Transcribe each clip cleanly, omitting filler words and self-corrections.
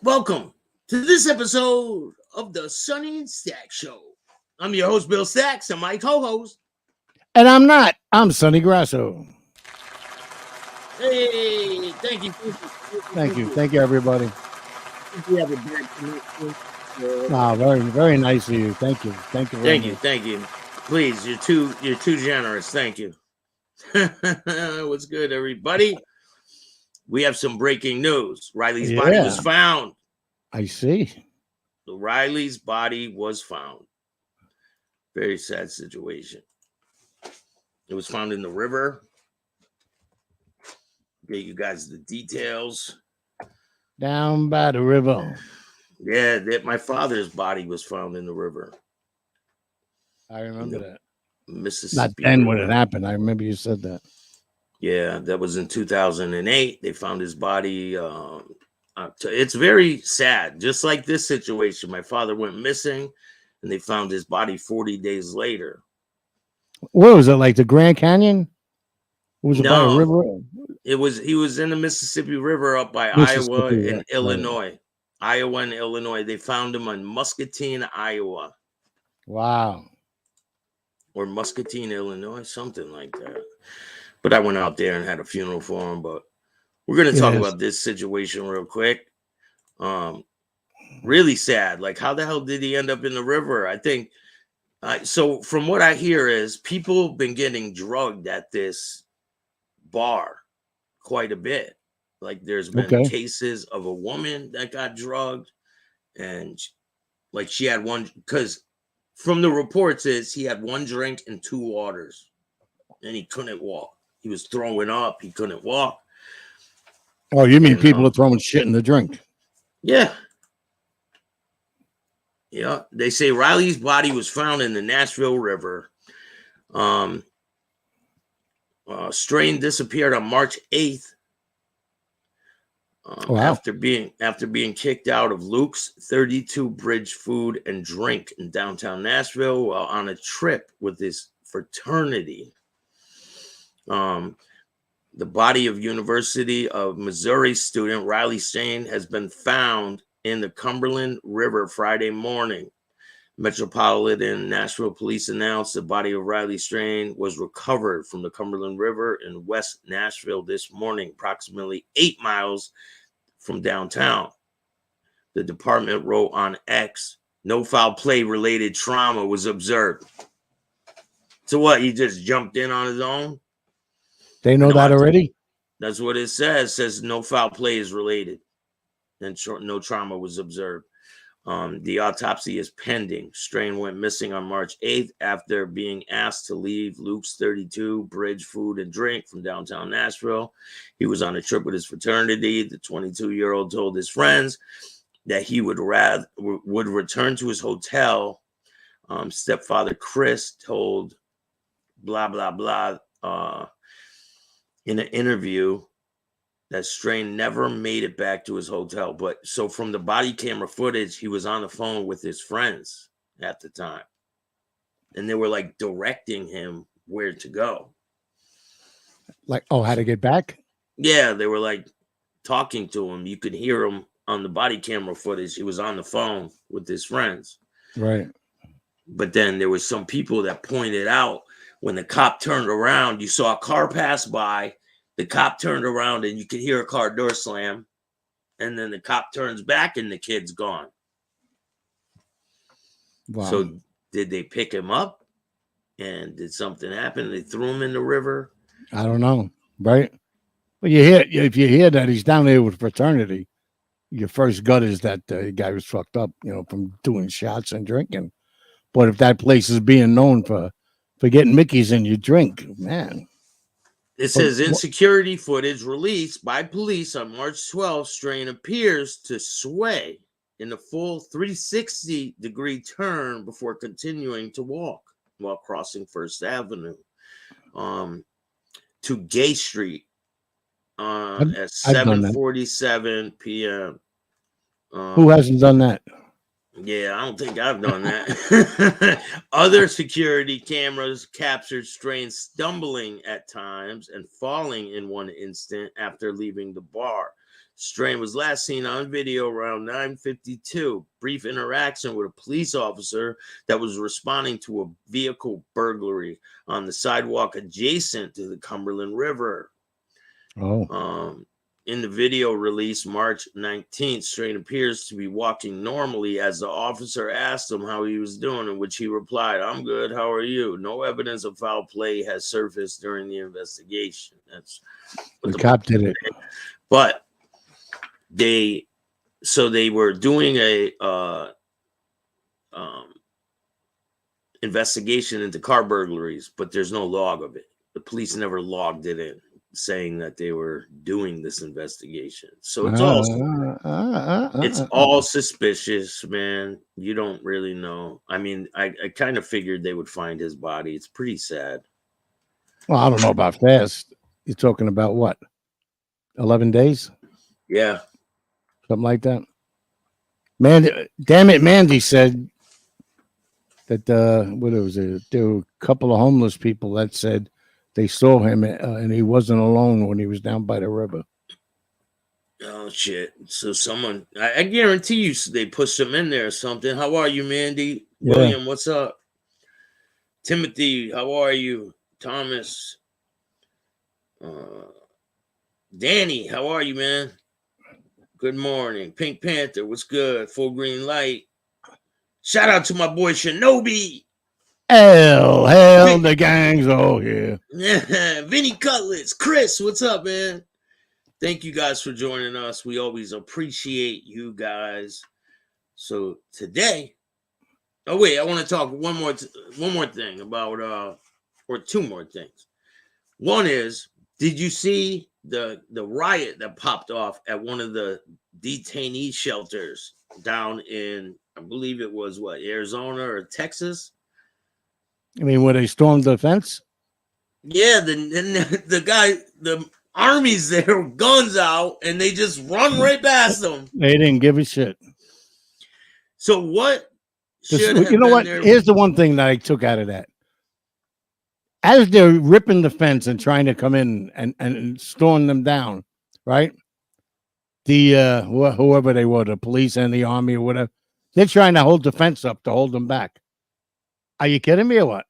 Welcome to this episode of the Sonny and Staxx Show. I'm your host, Bill Staxx, and my co-host. And I'm not. I'm Sonny Grasso. Hey, thank you. Thank you, everybody. We have a bad connection. Very, very nice of you. Thank you. Thank you very much. Thank you. Please, you're too generous. Thank you. What's good, everybody? We have some breaking news. Riley's body was found. I see. Riley's body was found. Very sad situation. It was found in the river. Get you guys the details. Down by the river. Yeah, my father's body was found in the river. I remember that. Mississippi. Not then river. when it happened. I remember you said that. Yeah, that was in 2008. They found his body. It's very sad. Just like this situation, my father went missing, and they found his body 40 days later. Where was it? Like the Grand Canyon? Was it by a river? He was in the Mississippi River up by Iowa and Illinois. Right. Iowa and Illinois. They found him on Muscatine, Iowa. Wow. Or Muscatine, Illinois, something like that. But I went out there and had a funeral for him. But we're going to talk about this situation real quick. Really sad. Like, how the hell did he end up in the river? I think, so from what I hear is people have been getting drugged at this bar quite a bit. Like, there's been cases of a woman that got drugged. And, like, she had one, because from the reports is he had one drink and two waters. And he couldn't walk. He was throwing up. He couldn't walk. Oh, you mean people are throwing shit in the drink? Yeah. Yeah. They say Riley's body was found in the Nashville River. Strain disappeared on March 8th. After being kicked out of Luke's 32 Bridge Food and Drink in downtown Nashville while on a trip with his fraternity. The body of University of Missouri student Riley Strain has been found in the Cumberland River Friday morning. Metropolitan Nashville Police announced the body of Riley Strain was recovered from the Cumberland River in West Nashville this morning, approximately 8 miles from downtown. The department wrote on X, no foul play related trauma was observed. So what, he just jumped in on his own? They know that already? That's what it says. It says no foul play is related and no trauma was observed. The autopsy is pending. Strain went missing on March 8th after being asked to leave Luke's 32 Bridge Food and Drink from downtown Nashville. He was on a trip with his fraternity. The 22-year-old told his friends that he would return to his hotel. Stepfather Chris told blah, blah, blah, in an interview that Strain never made it back to his hotel. But so from the body camera footage, he was on the phone with his friends at the time. And they were like directing him where to go. Like, how to get back? Yeah, they were like talking to him. You could hear him on the body camera footage. He was on the phone with his friends. Right. But then there was some people that pointed out when the cop turned around, you saw a car pass by. The cop turned around and you could hear a car door slam. And then the cop turns back and the kid's gone. Wow. So did they pick him up? And did something happen? They threw him in the river? I don't know. Right? Well, if you hear that he's down there with fraternity, your first gut is that the guy was fucked up, from doing shots and drinking. But if that place is being known for getting Mickeys in your drink, man. It says in security footage released by police on March 12th, Strain appears to sway in a full 360-degree turn before continuing to walk while crossing First Avenue to Gay Street at 7:47 p.m. Who hasn't done that? Yeah, I don't think I've done that. Other security cameras captured Strain stumbling at times and falling in one instant after leaving the bar. Strain was last seen on video around 9:52. Brief interaction with a police officer that was responding to a vehicle burglary on the sidewalk adjacent to the Cumberland River. Oh. In the video released March 19th, Strain appears to be walking normally as the officer asked him how he was doing, in which he replied, "I'm good. How are you?" No evidence of foul play has surfaced during the investigation. That's what The cop did it. But they were doing a investigation into car burglaries, but there's no log of it. The police never logged it in, saying that they were doing this investigation. So it's all suspicious, man. You don't really know. I mean, I kind of figured they would find his body. It's pretty sad. Well, I don't know about fast. You're talking about what? 11 days? Yeah. Something like that. Man, damn it, Mandy said that what was it? There were a couple of homeless people that said they saw him and he wasn't alone when he was down by the river. Oh shit! So someone, I guarantee you, they pushed him in there or something. How are you, Mandy? Yeah. William, what's up? Timothy, how are you? Thomas, Danny, how are you, man? Good morning. Pink Panther, what's good? Full green light. Shout out to my boy Shinobi. Hell, the gang's all here. Vinny Cutlets. Chris, what's up, man? Thank you guys for joining us. We always appreciate you guys. So today, oh wait, I want to talk one more thing about or two more things. One is, did you see the riot that popped off at one of the detainee shelters down in, I believe it was what, Arizona or Texas? I mean, where they stormed the fence? Yeah, the guy, the army's there, guns out, and they just run right past them. They didn't give a shit. So what? You know what? Here's the one thing that I took out of that. As they're ripping the fence and trying to come in and storm them down, right? The whoever they were, the police and the army or whatever, they're trying to hold the fence up to hold them back. Are you kidding me or what?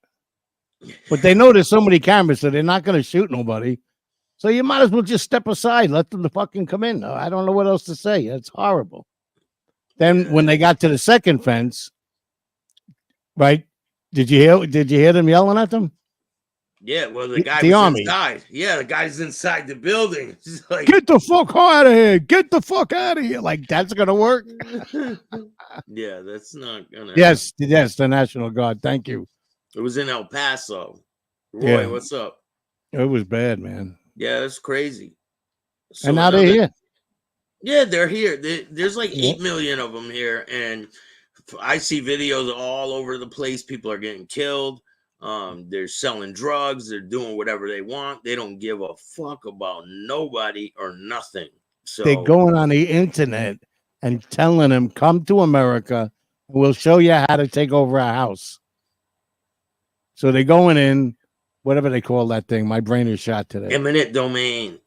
But they know there's so many cameras, so they're not going to shoot nobody. So you might as well just step aside, let them fucking come in. I don't know what else to say. It's horrible. Then when they got to the second fence, right? Did you hear them yelling at them? Yeah, well, the guy was army. Inside. Yeah, the guy's inside the building. He's like, get the fuck out of here. Get the fuck out of here. Like, that's going to work? Yeah, that's not going to. Yes, the National Guard. Thank you. It was in El Paso. Roy, what's up? It was bad, man. Yeah, that's crazy. So and now they're here. Yeah, they're here. There's like 8 million of them here. And I see videos all over the place. People are getting killed. They're selling drugs. They're doing whatever they want. They don't give a fuck about nobody or nothing. So they're going on the internet and telling them, come to America and we'll show you how to take over a house. So they're going in, whatever they call that thing. My brain is shot today. Eminent domain,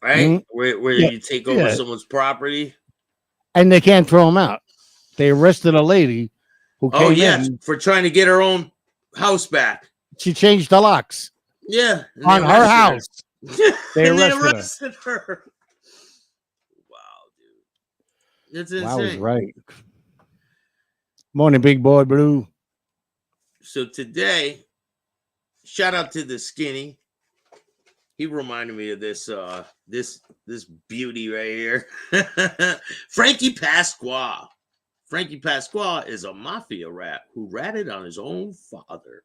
right? Mm-hmm. Where you take over someone's property. And they can't throw them out. They arrested a lady who came in for trying to get her own house back. She changed the locks. Yeah. On her house. They arrested her. Wow, dude. That's insane. I was right. Morning, big boy blue. So today, shout out to the skinny. He reminded me of this this beauty right here. Frankie Pasqua. Frankie Pasqua is a mafia rat who ratted on his own father.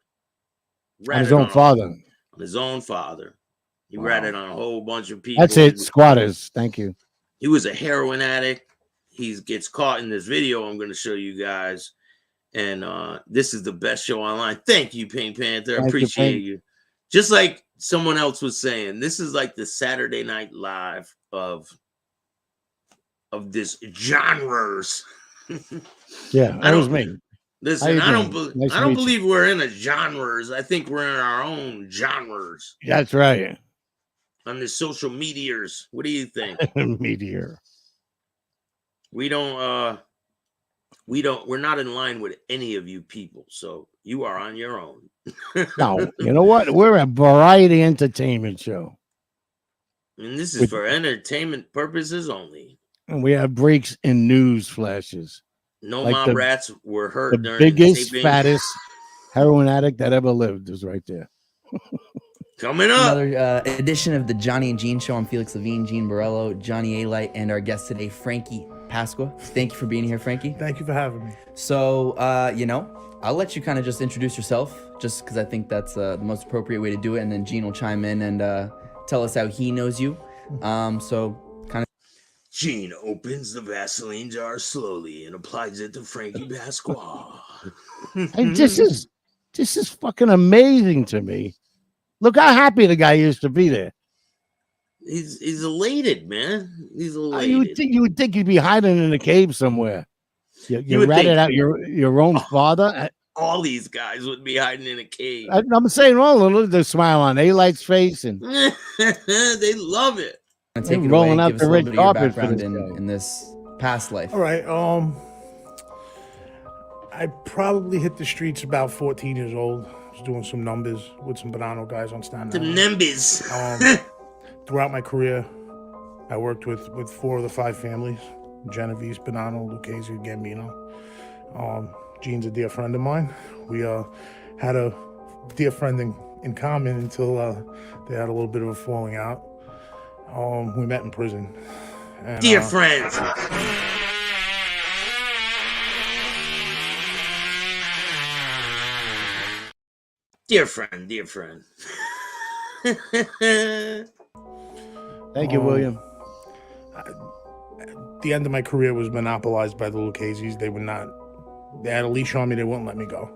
On his own father. He ratted on a whole bunch of people. That's it, squatters. Thank you. He was a heroin addict. He gets caught in this video I'm going to show you guys. And this is the best show online. Thank you, Pink Panther. I appreciate you. Just like someone else was saying, this is like the Saturday Night Live of this genres. Yeah, that was me. Listen, I don't believe we're in a genres. I think we're in our own genres. That's right. on the social meteors. What do you think? Meteor. We're not in line with any of you people, so you are on your own. No, you know what? We're a variety entertainment show. And this is for entertainment purposes only. And we have breaks and news flashes. No like mob rats were hurt the during biggest, taping. fattest heroin addict that ever lived is right there. Coming up. Another edition of the Johnny and Gene Show. I'm Felix Levine, Gene Borello, Johnny A-Light, and our guest today, Frankie Pasqua. Thank you for being here, Frankie. Thank you for having me. So, I'll let you kind of just introduce yourself, just because I think that's the most appropriate way to do it, and then Gene will chime in and tell us how he knows you. Gene opens the Vaseline jar slowly and applies it to Frankie Pasqua. And this is fucking amazing to me. Look how happy the guy used to be there. He's elated, man. He's elated. You would think he'd be hiding in a cave somewhere. You ratted out your own father. All these guys would be hiding in a cave. I'm saying all of them. The smile on A-Light's face, and they love it. Take it rolling away. out Give the us a red little bit of your carpet for background in this past life. All right. I probably hit the streets about 14 years old. I was doing some numbers with some Banano guys on Staten Island. The numbers. Throughout my career, I worked with 4 of the 5 families: Genovese, Banano, Lucchese, Gambino. Gene's a dear friend of mine. We had a dear friend in common until they had a little bit of a falling out. We met in prison. And, dear friends. Dear friend. Thank you, William. The end of my career was monopolized by the Lucchese's. They had a leash on me. They wouldn't let me go.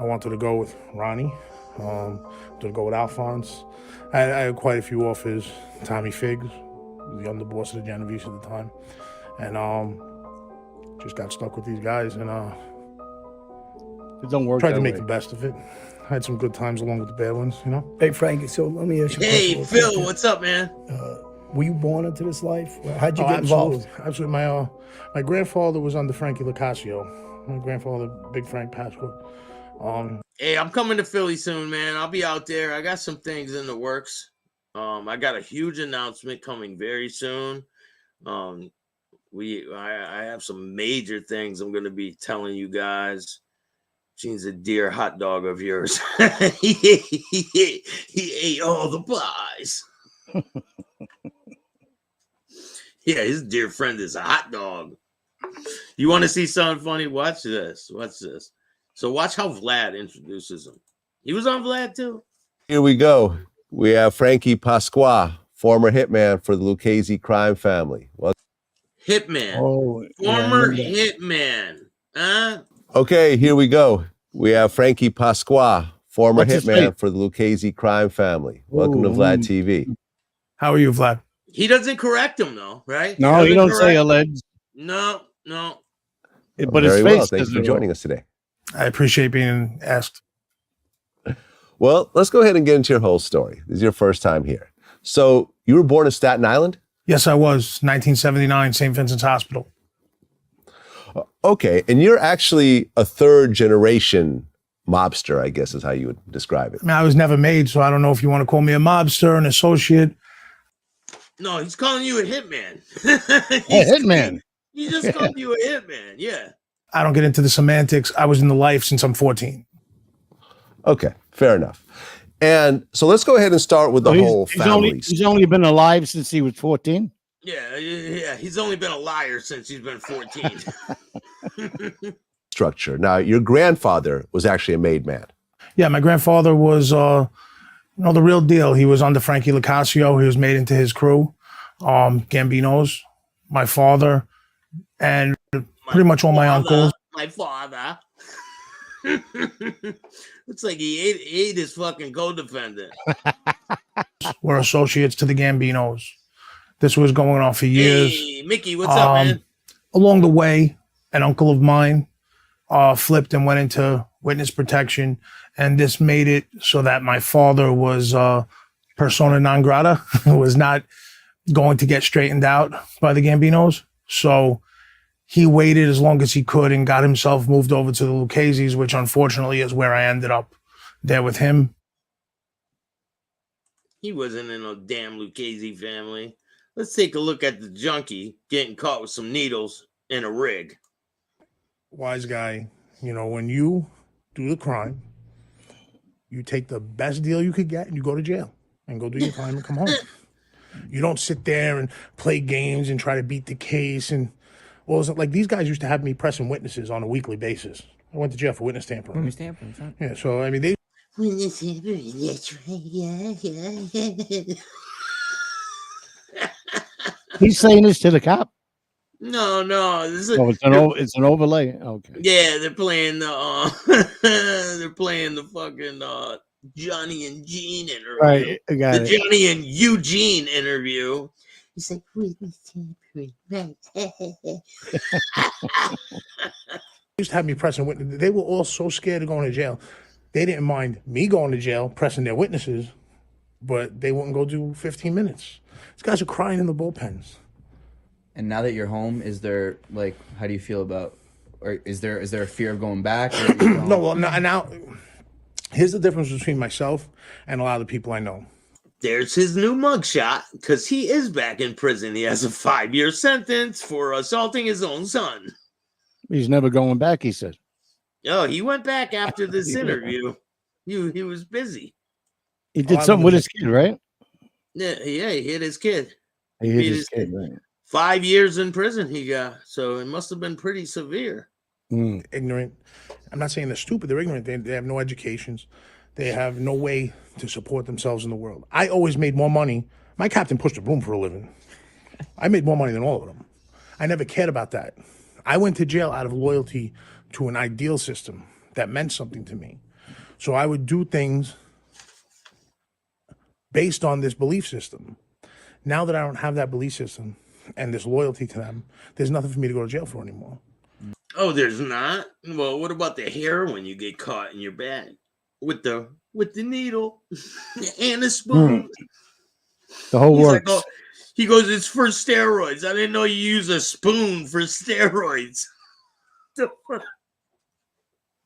I wanted to go with Ronnie. To go with Alphonse. I had quite a few offers. Tommy Figs, the underboss of the Genovese at the time. And just got stuck with these guys and it don't work. Tried to make the best of it. I had some good times along with the bad ones, you know. Hey, Frankie, so let me ask you a question. Hey, Phil, what's up, man? Were you born into this life? How'd you get involved? Absolutely. My grandfather was under Frankie Locascio. My grandfather, Big Frank Pasqua. Hey, I'm coming to Philly soon, man. I'll be out there. I got some things in the works. I got a huge announcement coming very soon. I have some major things I'm going to be telling you guys. Gene's a dear hot dog of yours. he ate all the pies. Yeah, his dear friend is a hot dog. You want to see something funny? Watch this. So watch how Vlad introduces him. He was on Vlad too. Here we go. We have Frankie Pasqua, former hitman for the Lucchese crime family. Well, hitman. Former hitman. Huh? Okay, here we go. We have Frankie Pasqua, former hitman for the Lucchese crime family. Welcome to Vlad TV. How are you, Vlad? He doesn't correct him, though, right? No, you don't say alleged. No. But his face. Thanks for joining us today. I appreciate being asked. Well, let's go ahead and get into your whole story. This is your first time here. So you were born in Staten Island? Yes, I was. 1979, St. Vincent's Hospital. Okay, and you're actually a third generation mobster, I guess is how you would describe it. I mean, I was never made, so I don't know if you want to call me a mobster, an associate. No, he's calling you a hitman. A hitman. He just called you a hitman, yeah. I don't get into the semantics. I was in the life since I'm 14. Okay, fair enough. And so let's go ahead and start with the whole family. He's only been alive since he was 14? Yeah. He's only been a liar since he's been 14. Structure. Now, your grandfather was actually a made man. Yeah, my grandfather was, the real deal. He was under Frankie Locascio. He was made into his crew, Gambinos, my father, and pretty much all my uncles. My father. Looks like he ate his fucking co-defendant. We're associates to the Gambinos. This was going on for years. Hey, Mickey, what's up, man? Along the way, an uncle of mine flipped and went into witness protection, and this made it so that my father was persona non grata, was not going to get straightened out by the Gambinos. So he waited as long as he could and got himself moved over to the Lucchese's, which unfortunately is where I ended up there with him. He wasn't in no damn Lucchese family. Let's take a look at the junkie getting caught with some needles in a rig. Wise guy, you know, when you do the crime, you take the best deal you could get and you go to jail and go do your time and come home. You don't sit there and play games and try to beat the case. And well, it's like these guys used to have me pressing witnesses on a weekly basis. I went to jail for witness tampering. Witness tampering, right? Yeah, so I mean, they. Witness tampering, that's right. Yeah. He's saying this to the cop. No. This is, Oh, it's an overlay. Okay. yeah, they're playing the fucking Johnny and Gene interview. Right. I got the it. Johnny and Eugene interview. He's like, witness tampering, right? Used to have me pressing witnesses. They were all so scared of going to jail. They didn't mind me going to jail, pressing their witnesses, but they wouldn't go do 15 minutes. These guys are crying in the bullpens. And now that you're home, is there like, how do you feel about, or is there a fear of going back? Or, you know? No, well, now, here's the difference between myself and a lot of the people I know. There's his new mugshot, because he is back in prison. He has a 5-year sentence for assaulting his own son. He's never going back, he said. Oh, he went back after this interview. He was busy. He did something with his kid, right? Yeah, he hit his kid. He hit his kid, right? 5 years in prison he got, so it must have been pretty severe. Ignorant. I'm not saying they're stupid. They're ignorant. They have no educations. They have no way to support themselves in the world. I always made more money. My captain pushed a broom for a living. I made more money than all of them. I never cared about that. I went to jail out of loyalty to an ideal system that meant something to me. So I would do things based on this belief system. Now that I don't have that belief system and this loyalty to them, there's nothing for me to go to jail for anymore. Oh, there's not? Well, what about the heroin you get caught in your bag with the needle and the spoon? The whole works. Like, oh, he goes, it's for steroids. I didn't know you use a spoon for steroids.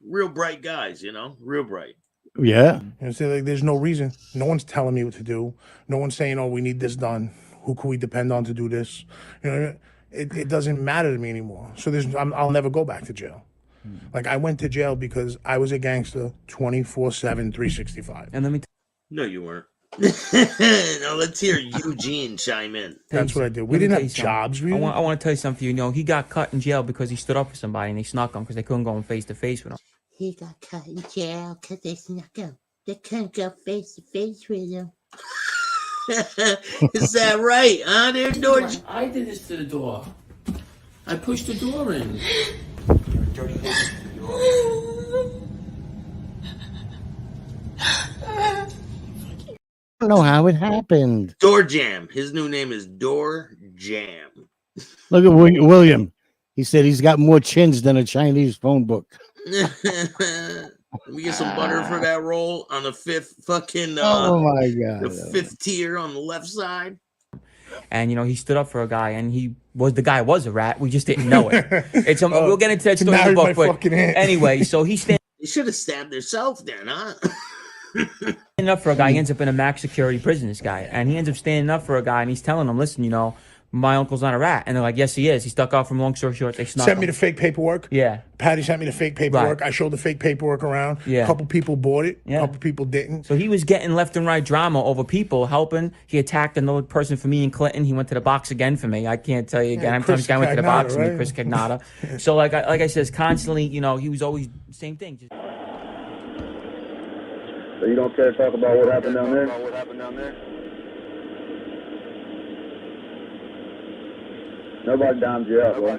Real bright guys, you know, real bright. Yeah. You know, so like, there's no reason. No one's telling me what to do. No one's saying, oh, we need this done. Who can we depend on to do this? You know, it doesn't matter to me anymore. So I'll never go back to jail. Like, I went to jail because I was a gangster 24/7, 365. And let me No, you weren't. Now let's hear Eugene chime in. That's what I did. We didn't have jobs, really. I want to tell you something for you. You know, he got cut in jail because he stood up for somebody and they snuck him because they couldn't go face to face with him. He got cut in jail because they snuck him. They couldn't go face to face with him. Is that right, huh, there, George? I did this to the door. I pushed the door in. I don't know how it happened. Door Jam. His new name is Door Jam. Look at William. He said he's got more chins than a Chinese phone book. Let me get some butter for that roll on the fifth fucking Oh my god. the fifth tier on the left side. And you know, he stood up for a guy, and the guy was a rat. We just didn't know it. It's we'll get into that story in the book. But anyway, so he standing They should have stabbed themselves then, huh? up for a guy. He ends up in a max security prison. This guy, and he ends up standing up for a guy, and he's telling him, "Listen, you know, my uncle's not a rat." And they're like, "Yes, he is. He stuck out from long story short. They snuck Sent me him." the fake paperwork. Yeah. Patty sent me the fake paperwork. Right. I showed the fake paperwork around. Yeah. A couple people bought it. Yeah. A couple people didn't. So he was getting left and right drama over people helping. He attacked another person for me in Clinton. He went to the box again for me. I can't tell you again. Yeah, I'm telling you, this guy went to the Cagnata, box for me, right? Chris Cagnata. So like I said, constantly, you know, he was always same thing. Just, So you don't care to talk about what happened down there? Nobody dimed you out, bro.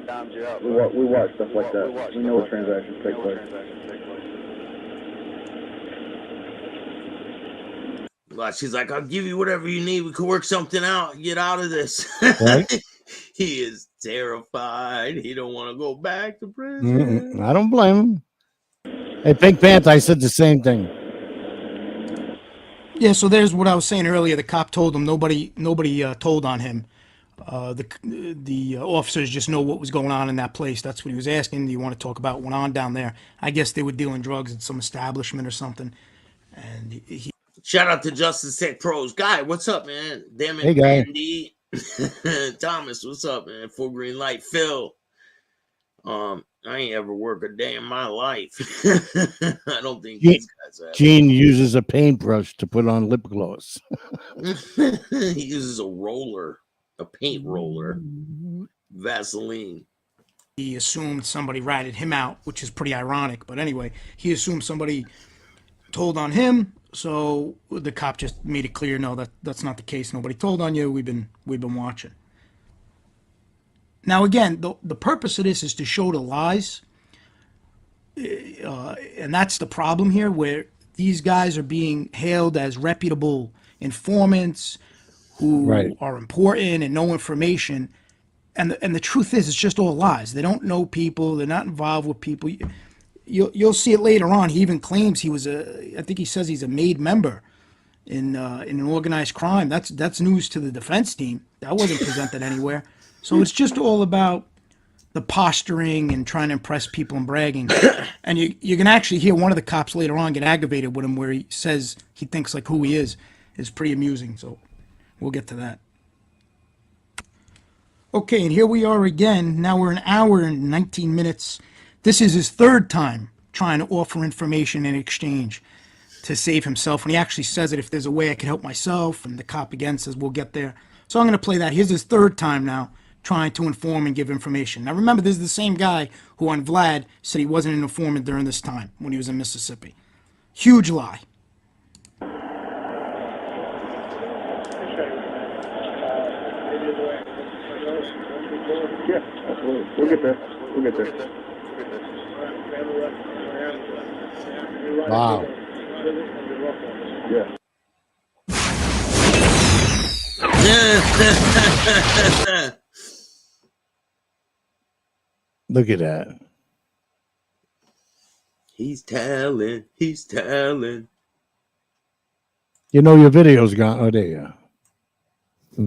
We watch stuff like that. We know what transactions take place. Well, she's like, I'll give you whatever you need. We can work something out. Get out of this. Right. He is terrified. He don't want to go back to prison. I don't blame him. Hey, Pink Panther, I said the same thing. Yeah, so there's what I was saying earlier. The cop told him nobody told on him. The officers just know what was going on in that place. That's what he was asking. Do you want to talk about what went on down there? I guess they were dealing drugs at some establishment or something. And he Shout out to Justice Tech Pros. Guy, what's up, man? Damn it, Hey, Guy. Andy. Thomas, what's up, man? Full green light. Phil. I ain't ever worked a day in my life. I don't think these guys have. Gene uses a paintbrush to put on lip gloss. He uses a roller, a paint roller, Vaseline. he assumed somebody ratted him out, which is pretty ironic. But anyway, he assumed somebody told on him. So the cop just made it clear, no, that's not the case. Nobody told on you. We've been watching. Now, again, the purpose of this is to show the lies. And that's the problem here, where these guys are being hailed as reputable informants who are important and know information. And the truth is, it's just all lies. They don't know people. They're not involved with people. You'll see it later on. He even claims I think he says he's a made member in an organized crime. That's news to the defense team. That wasn't presented anywhere. So it's just all about the posturing and trying to impress people and bragging. And you can actually hear one of the cops later on get aggravated with him, where he says he thinks like who he is pretty amusing. So we'll get to that. Okay, and here we are again. Now we're an hour and 19 minutes. This is his third time trying to offer information in exchange to save himself. And he actually says it, if there's a way I can help myself. And the cop again says, we'll get there. So I'm going to play that. Here's his third time now trying to inform and give information. Now remember, this is the same guy who on Vlad said he wasn't an informant during this time when he was in Mississippi. Huge lie. Yeah, absolutely. We'll get there. We'll get there. Wow. Yeah. Look at that. He's telling. He's telling. You know your video's gone. Oh, there you are.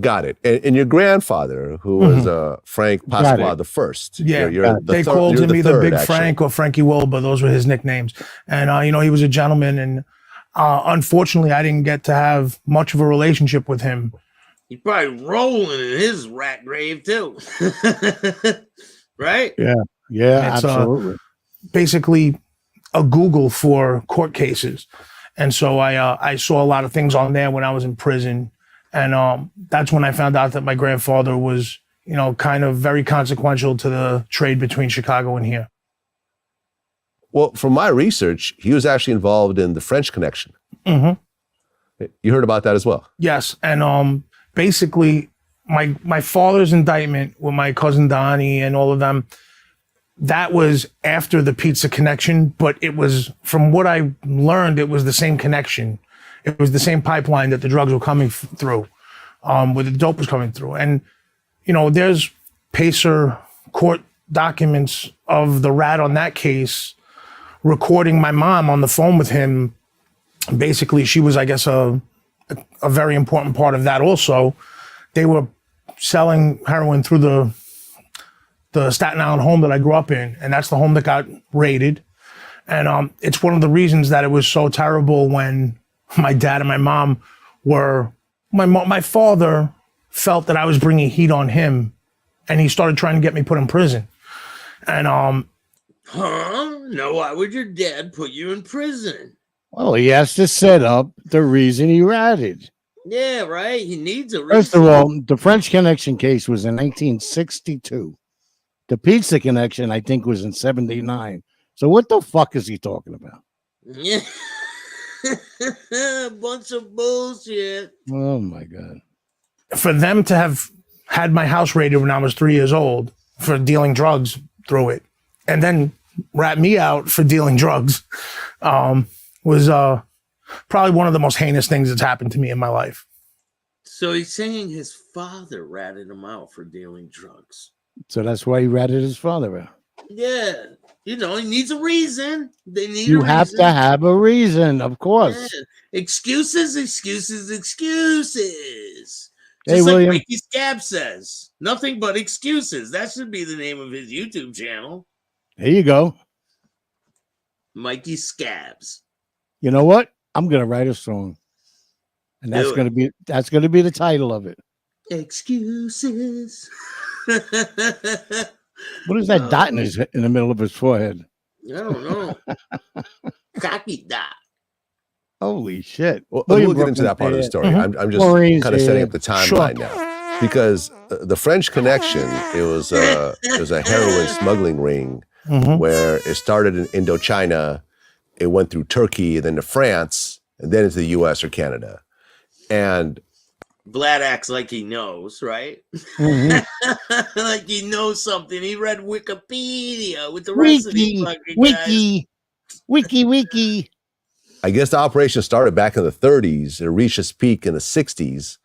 Got it. And your grandfather, who was Frank Pasqua the first. Yeah, they you're called him either third, Big actually. Frank or Frankie Wilbur. Those were his nicknames. And, he was a gentleman. And unfortunately, I didn't get to have much of a relationship with him. He's probably rolling in his rat grave, too. Right? Yeah, It's, absolutely. Basically a Google for court cases. And so I saw a lot of things on there when I was in prison. And that's when I found out that my grandfather was, kind of very consequential to the trade between Chicago and here. Well, from my research, he was actually involved in the French Connection. Mm-hmm. You heard about that as well? Yes. And basically, my father's indictment with my cousin Donnie and all of them, that was after the Pizza Connection. But it was, from what I learned, it was the same connection. It was the same pipeline that the drugs were coming through, where the dope was coming through. And, there's Pacer court documents of the rat on that case recording my mom on the phone with him. Basically, she was, I guess, a very important part of that also. They were selling heroin through the Staten Island home that I grew up in, and that's the home that got raided. And it's one of the reasons that it was so terrible when my dad and my mom were, my father felt that I was bringing heat on him, and he started trying to get me put in prison. And No, why would your dad put you in prison? Well, he has to set up the reason he ratted. Yeah, right. He needs a reason. First of all, the French Connection case was in 1962. The Pizza Connection, I think, was in 79. So what the fuck is he talking about? Yeah. A bunch of bullshit. Oh, my God. for them to have had my house raided when I was 3 years old for dealing drugs through it, and then rat me out for dealing drugs, was probably one of the most heinous things that's happened to me in my life. So he's saying his father ratted him out for dealing drugs. So that's why he ratted his father out. Yeah. You know, he needs a reason. They need You a have reason. to have a reason, of course. Yeah. Excuses, excuses, excuses. Hey, Just like William. Mikey Scab says. Nothing but excuses. That should be the name of his YouTube channel. There you go. Mikey Scabs. You know what? I'm gonna write a song, and that's Do it. gonna be the title of it. Excuses. What is that dot in the middle of his forehead? I don't know. Cocky dot. Holy shit! Well, William we'll get into that part of the story. I'm just Maureen's kind of setting here. up the timeline now, because the French Connection, it was a heroin smuggling ring where it started in Indochina, it went through Turkey, and then to France, and then into the U.S. or Canada, and Vlad acts like he knows, right? Like he knows something. He read Wikipedia with the rest of these fucking guys. Wiki. I guess the operation started back in the 30s. It reached its peak in the 60s,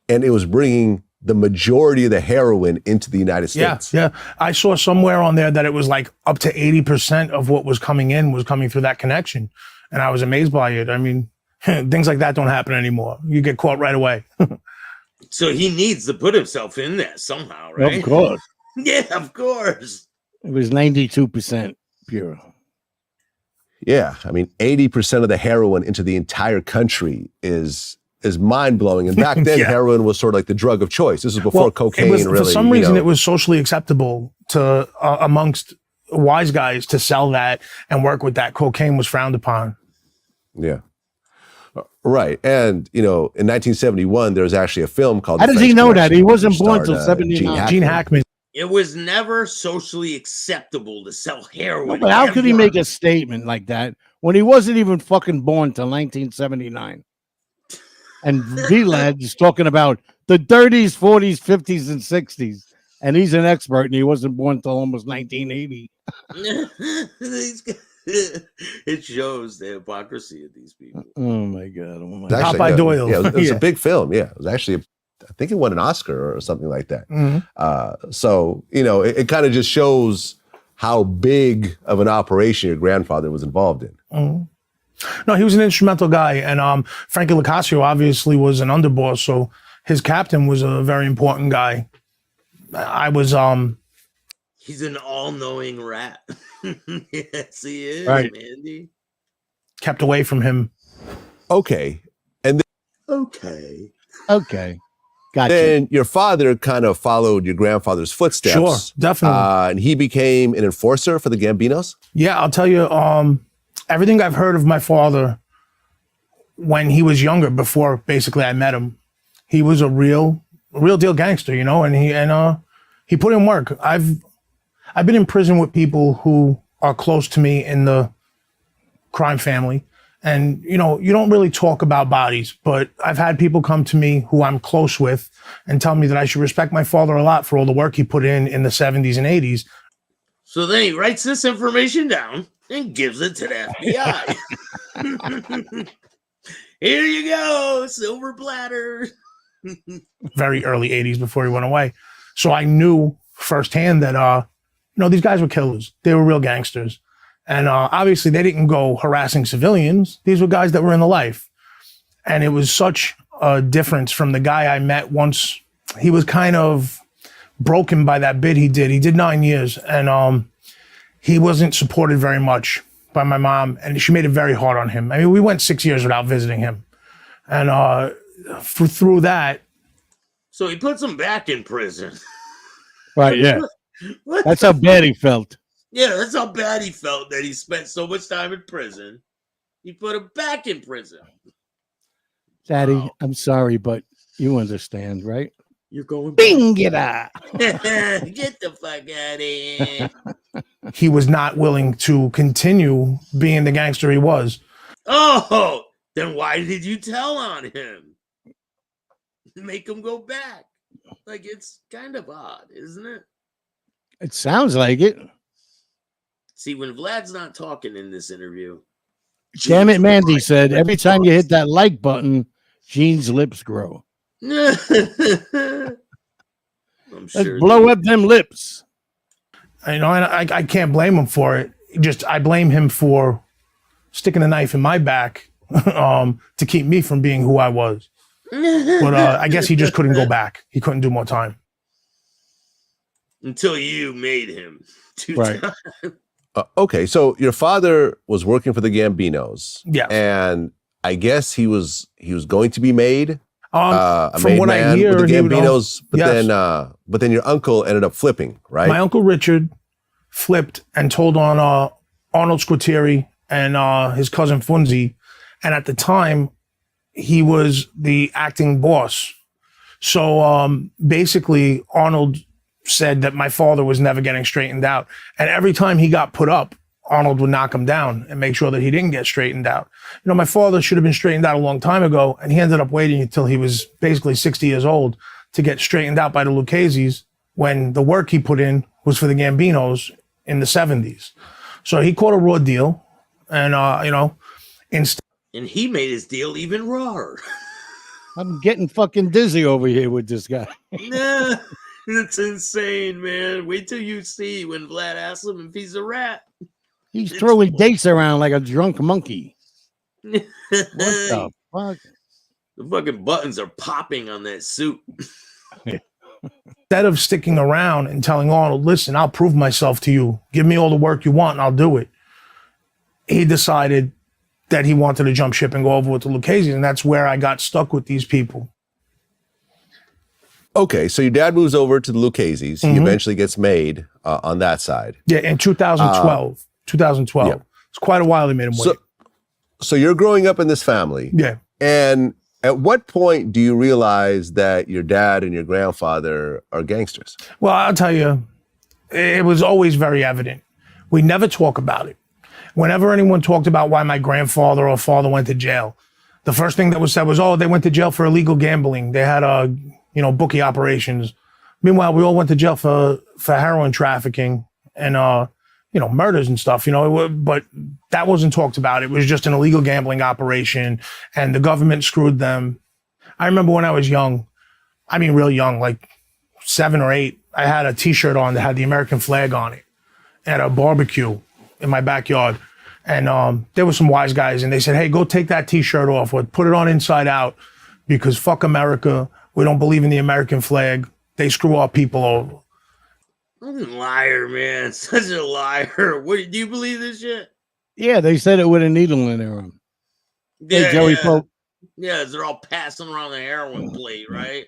and it was bringing the majority of the heroin into the United States. Yeah. I saw somewhere on there that it was like up to 80% of what was coming in was coming through that connection. And I was amazed by it. I mean, things like that don't happen anymore. You get caught right away. So he needs to put himself in there somehow, right? Of course. Yeah, of course. It was 92% pure. Yeah, I mean, 80% of the heroin into the entire country is mind-blowing. And back then, heroin was sort of like the drug of choice. This is before cocaine really. For some reason, it was socially acceptable to amongst wise guys to sell that and work with that. Cocaine was frowned upon. Yeah. Right. And, in 1971, there was actually a film called How does he know that? He wasn't born until 79. Gene Hackman. It was never socially acceptable to sell heroin. No, but how could he make a statement like that when he wasn't even fucking born till 1979? And V-Lad is talking about the 30s, 40s, 50s, and 60s. And he's an expert, and he wasn't born until almost 1980. It shows the hypocrisy of these people. Oh, my God. Popeye Doyle. Yeah, it was a big film. Yeah, it was actually, I think it won an Oscar or something like that. So, it kind of just shows how big of an operation your grandfather was involved in. No, he was an instrumental guy. And Frankie Locascio obviously was an underboss. So his captain was a very important guy. He's an all-knowing rat. Yes, he is, right. Mandy. Kept away from him. Okay. And Okay. Gotcha. Then your father kind of followed your grandfather's footsteps. Sure, definitely. And he became an enforcer for the Gambinos? Yeah, I'll tell you, everything I've heard of my father when he was younger, before basically I met him, he was a real deal gangster, and he put in work. I've been in prison with people who are close to me in the crime family. And, you don't really talk about bodies, but I've had people come to me who I'm close with and tell me that I should respect my father a lot for all the work he put in the 70s and 80s. So then he writes this information down and gives it to the FBI. Here you go, silver platter. Very early 80s before he went away. So I knew firsthand that, these guys were killers. They were real gangsters. And obviously they didn't go harassing civilians. These were guys that were in the life. And it was such a difference from the guy I met once. He was kind of broken by that bid he did. He did 9 years. And he wasn't supported very much by my mom. And she made it very hard on him. I mean, we went 6 years without visiting him. And through that. So he puts him back in prison. Right, yeah. That's how bad he felt. Yeah, that's how bad he felt that he spent so much time in prison. He put him back in prison. Daddy, I'm sorry, but you understand, right? You're going Bing it out. Get the fuck out of here. He was not willing to continue being the gangster he was. Oh, then why did you tell on him? Make him go back. Like, it's kind of odd, isn't it? It sounds like it. See, when Vlad's not talking in this interview. Damn it, Mandy said, every time you hit that like button, Gene's lips grow. I'm sure Let's blow up them lips. And I can't blame him for it. I blame him for sticking a knife in my back to keep me from being who I was. But I guess he just couldn't go back. He couldn't do more time. Until you made him. Right. Okay, so your father was working for the Gambinos. Yeah. And I guess he was going to be made a from made what I man hear, with the he would Gambinos, yes. but then your uncle ended up flipping, right? My uncle Richard flipped and told on Arnold Squitieri and his cousin Funzi. And at the time, he was the acting boss. So basically, Arnold said that my father was never getting straightened out. And every time he got put up, Arnold would knock him down and make sure that he didn't get straightened out. You know, my father should have been straightened out a long time ago, and he ended up waiting until he was basically 60 years old to get straightened out by the Lucchese's when the work he put in was for the Gambinos in the 70s. So he caught a raw deal, and, you know, instead. And he made his deal even rawer. I'm getting fucking dizzy over here with this guy. Nah, it's insane, man. Wait till you see when Vlad asks him if he's a rat. He's throwing dates around like a drunk monkey. What the fuck? The fucking buttons are popping on that suit. Instead of sticking around and telling Arnold, listen, I'll prove myself to you. Give me all the work you want and I'll do it. He decided that he wanted to jump ship and go over with the Lucchese's, and that's where I got stuck with these people. Okay, so your dad moves over to the Lucchese's. He eventually gets made on that side. Yeah, in 2012. 2012. Yeah. It's quite a while they made him wait. So you're growing up in this family. Yeah. And at what point do you realize that your dad and your grandfather are gangsters? Well, I'll tell you, it was always very evident. We never talk about it. Whenever anyone talked about why my grandfather or father went to jail, the first thing that was said was, oh, they went to jail for illegal gambling. They had, bookie operations. Meanwhile, we all went to jail for heroin trafficking and, murders and stuff, but that wasn't talked about. It was just an illegal gambling operation and the government screwed them. I remember when I was young, I mean, real young, like 7 or 8, I had a t-shirt on that had the American flag on it at a barbecue in my backyard. And there were some wise guys and they said, hey, go take that t-shirt off or put it on inside out because fuck America. We don't believe in the American flag. They screw our people over. Liar, man. Such a liar. What, do you believe this shit? Yeah, they said it with a needle in their arm. Yeah, hey, Joey Pope. Yeah, they're all passing around the heroin plate, right?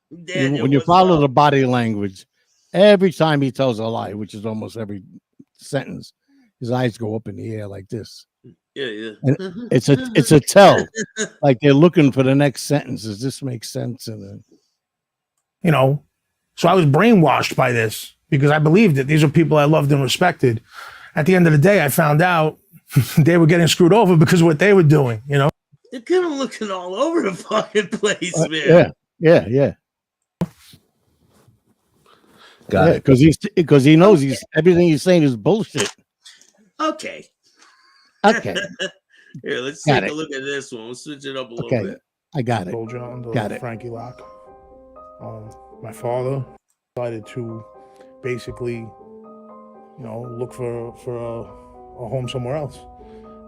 When you follow the body language, every time he tells a lie, which is almost every sentence, his eyes go up in the air like this. Yeah. And it's a tell. Like they're looking for the next sentence. Does this make sense? And so I was brainwashed by this because I believed it. These are people I loved and respected. At the end of the day, I found out they were getting screwed over because of what they were doing, They're kind of looking all over the fucking place, man. Yeah. Got it. Because he knows everything he's saying is bullshit. Okay. Here, let's take a look at this one. We'll switch it up a little bit. I got it. Got it. Frankie Lock. My father decided to basically, look for a home somewhere else.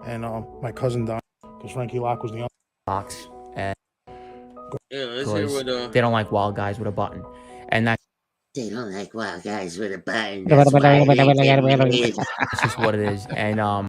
And my cousin died because Frankie Lock was the only box. And let's hear what they don't like wild guys with a button. And that they don't like wild guys with a button. That's it's just what it is. And I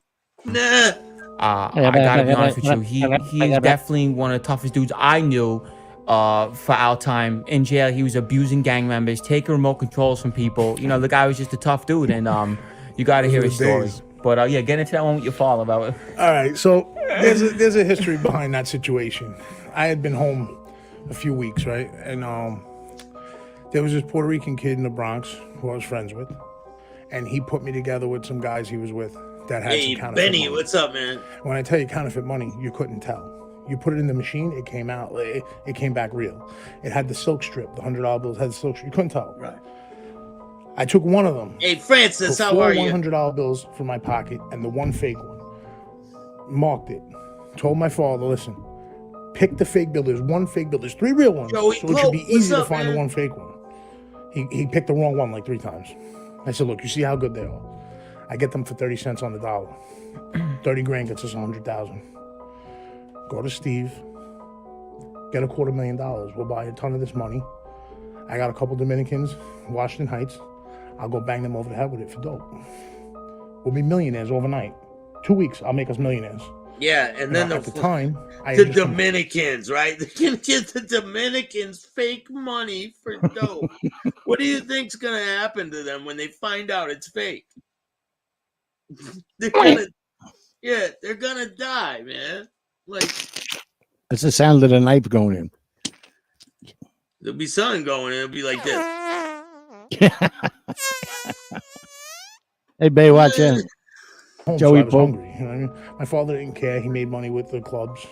gotta be honest with you, he's definitely one of the toughest dudes I knew for our time in jail. He was abusing gang members, taking remote controls from people. The guy was just a tough dude, and you gotta hear his stories. But get into that one with your father about it. All right, so there's a history behind that situation. I had been home a few weeks, right? And there was this Puerto Rican kid in the Bronx who I was friends with, and he put me together with some guys he was with that had some counterfeit Benny, money. what's up, man? When I tell you counterfeit money, you couldn't tell. You put it in the machine, it came out. It came back real. It had the silk strip. The $100 bills had the silk strip. You couldn't tell. Right. I took one of them. Hey, Francis, how are you? $100 bills from my pocket and the one fake one. Marked it. Told my father, listen, pick the fake bill. There's one fake bill. There's 3 real ones. Joey so it should be easy to find man? the one fake one. He picked the wrong one like 3 times. I said, look, you see how good they are. I get them for 30 cents on the dollar. 30 grand gets us 100,000. Go to Steve, get $250,000. We'll buy a ton of this money. I got a couple Dominicans, Washington Heights. I'll go bang them over the head with it for dope. We'll be millionaires overnight. 2 weeks, I'll make us millionaires. Yeah, and then at the time, the Dominicans, right? They're gonna get the Dominicans fake money for dope. What do you think's gonna happen to them when they find out it's fake? They're gonna die, man. Like, it's the sound of the knife going in. There'll be something going in. It'll be like this. Hey, Bay, watch out. Joey Pope. Hungry, you know what I mean? My father didn't care. He made money with the clubs.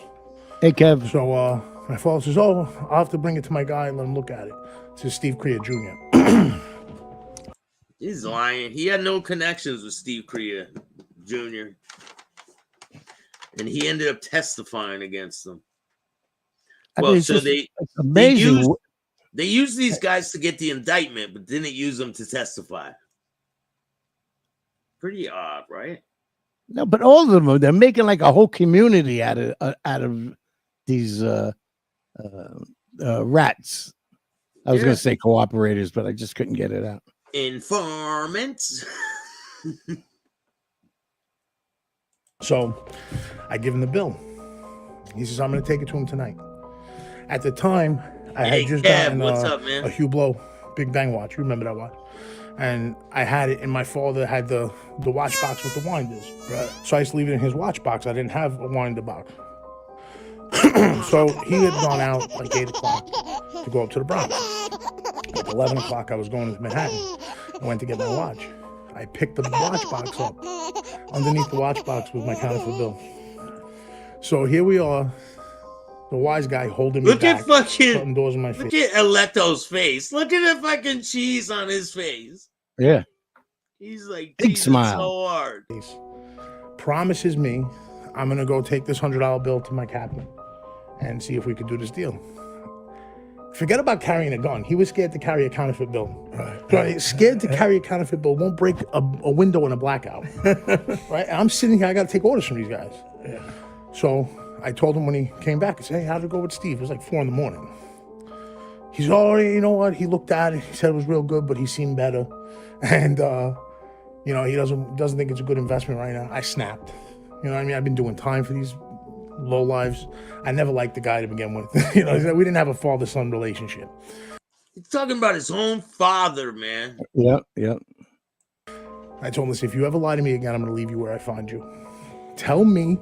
Hey, Kev. So my father says, oh, I'll have to bring it to my guy and let him look at it. It says Steve Crea Jr. He's lying. He had no connections with Steve Crea Jr. And he ended up testifying against them. Well, so they used these guys to get the indictment, but didn't use them to testify. Pretty odd, right? No, but all of them, they're making like a whole community out of these rats. I was going to say cooperators, but I just couldn't get it out. Informants. So I give him the bill. He says, I'm going to take it to him tonight. At the time, I had just gotten a Hugh Blow Big Bang watch. You remember that watch? And I had it, and my father had the watch box with the winders. Right. So I used to leave it in his watch box. I didn't have a winder box. So he had gone out like 8 o'clock to go up to the Bronx. At 11 o'clock, I was going to Manhattan. I went to get my watch. I picked the watch box up. Underneath the watch box was my counterfeit bill. So here we are, the wise guy holding me back, shutting doors in my face. Look at Aleto's face. Look at the fucking cheese on his face. Yeah. He's like, big smile. So hard. Promises me I'm going to go take this $100 bill to my captain and see if we could do this deal. Forget about carrying a gun. He was scared to carry a counterfeit bill. Right. Scared to carry a counterfeit bill won't break a window in a blackout. Right? And I'm sitting here, I got to take orders from these guys. Yeah. So I told him when he came back, I said, hey, how'd it go with Steve? It was like 4 a.m. He's already, you know what? He looked at it. He said it was real good, but he seemed better. And, you know, he doesn't think it's a good investment right now. I snapped. You know what I mean? I've been doing time for these low lives. I never liked the guy to begin with. You know, we didn't have a father-son relationship. He's talking about his own father, man. Yep. I told him, listen, if you ever lie to me again, I'm going to leave you where I find you. Tell me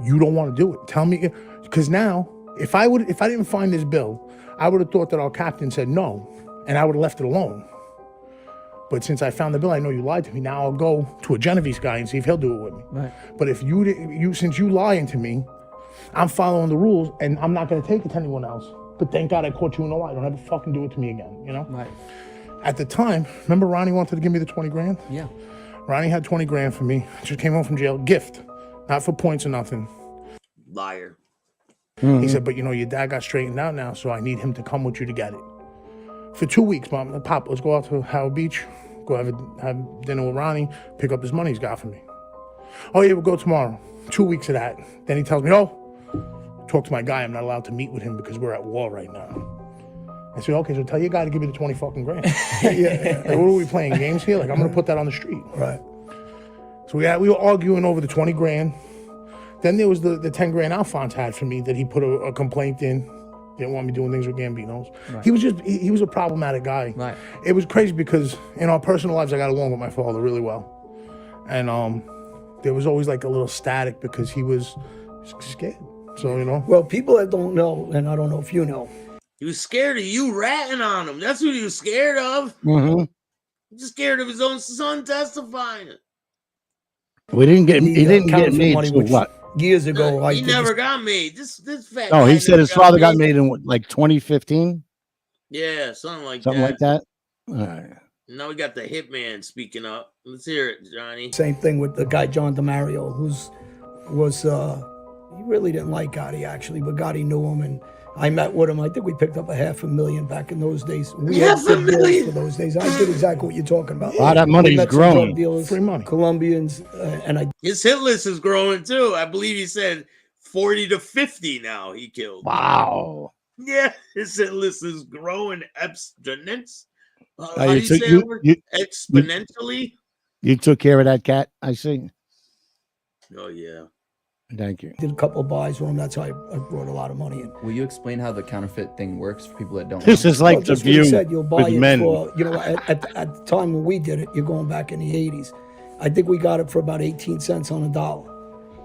you don't want to do it. Tell me, because now, if I didn't find this bill, I would have thought that our captain said no, and I would have left it alone. But since I found the bill, I know you lied to me. Now I'll go to a Genovese guy and see if he'll do it with me. Right. But if since you lying to me, I'm following the rules, and I'm not going to take it to anyone else. But thank God I caught you in the lie. Don't ever fucking do it to me again, you know? Right. At the time, remember Ronnie wanted to give me the 20 grand? Yeah. Ronnie had 20 grand for me. Just came home from jail. Gift. Not for points or nothing. Liar. Mm-hmm. He said, but you know, your dad got straightened out now, so I need him to come with you to get it. For 2 weeks, Mom, Pop, let's go out to Howard Beach, go have dinner with Ronnie, pick up his money he's got for me. Oh yeah, we'll go tomorrow. 2 weeks of that. Then he tells me, oh, talk to my guy, I'm not allowed to meet with him because we're at war right now. I said, okay, so tell your guy to give me the 20 fucking grand. Yeah. Like, what are we playing, games here? Like, I'm gonna put that on the street. Right. So we were arguing over the 20 grand. Then there was the 10 grand Alphonse had for me that he put a complaint in. Didn't want me doing things with Gambinos. Right. He was a problematic guy. Right. It was crazy because in our personal lives, I got along with my father really well. And there was always like a little static because he was scared. So, you know. Well, people that don't know, and I don't know if you know. He was scared of you ratting on him. That's what he was scared of. Mm-hmm. He was scared of his own son testifying. He didn't get made money, what? Years ago, he never got made. This fat. No, he said his father got made in like 2015. Yeah, something like that. All right. Now we got the hitman speaking up. Let's hear it, Johnny. Same thing with the guy John DeMario, he really didn't like Gotti actually, but Gotti knew him, and I met with him. I think we picked up $500,000 back in those days. We had good deals for those days. I did exactly what you're talking about. Wow, that money's growing. Drug dealers, free money, Colombians, and I. His hit list is growing too. I believe he said 40 to 50 now. He killed. Wow. Yeah, his hit list is growing exponentially. Exponentially. You took care of that cat, I see. Oh yeah. Thank you. Did a couple of buys with him. That's how I brought a lot of money in. Will you explain how the counterfeit thing works for people that don't This know? is like the View You'll buy with it men. for, at the time when we did it, you're going back in the 80s. I think we got it for about 18 cents on a dollar.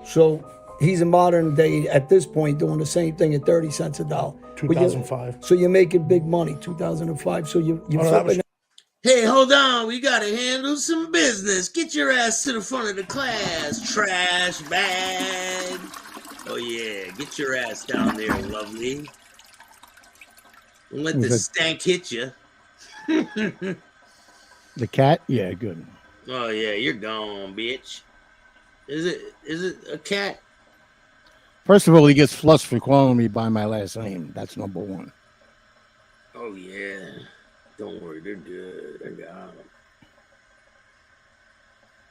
So he's a modern day, at this point, doing the same thing at 30 cents a dollar. 2005. So you're making big money, 2005. So you're flipping. Hey, hold on. We got to handle some business. Get your ass to the front of the class. Trash bag. Oh, yeah. Get your ass down there, lovely. Don't let the stank hit you. The cat? Yeah, good. Oh, yeah. You're gone, bitch. Is it a cat? First of all, he gets flushed for calling me by my last name. That's number one. Oh, yeah. Don't worry, they're good. I got them.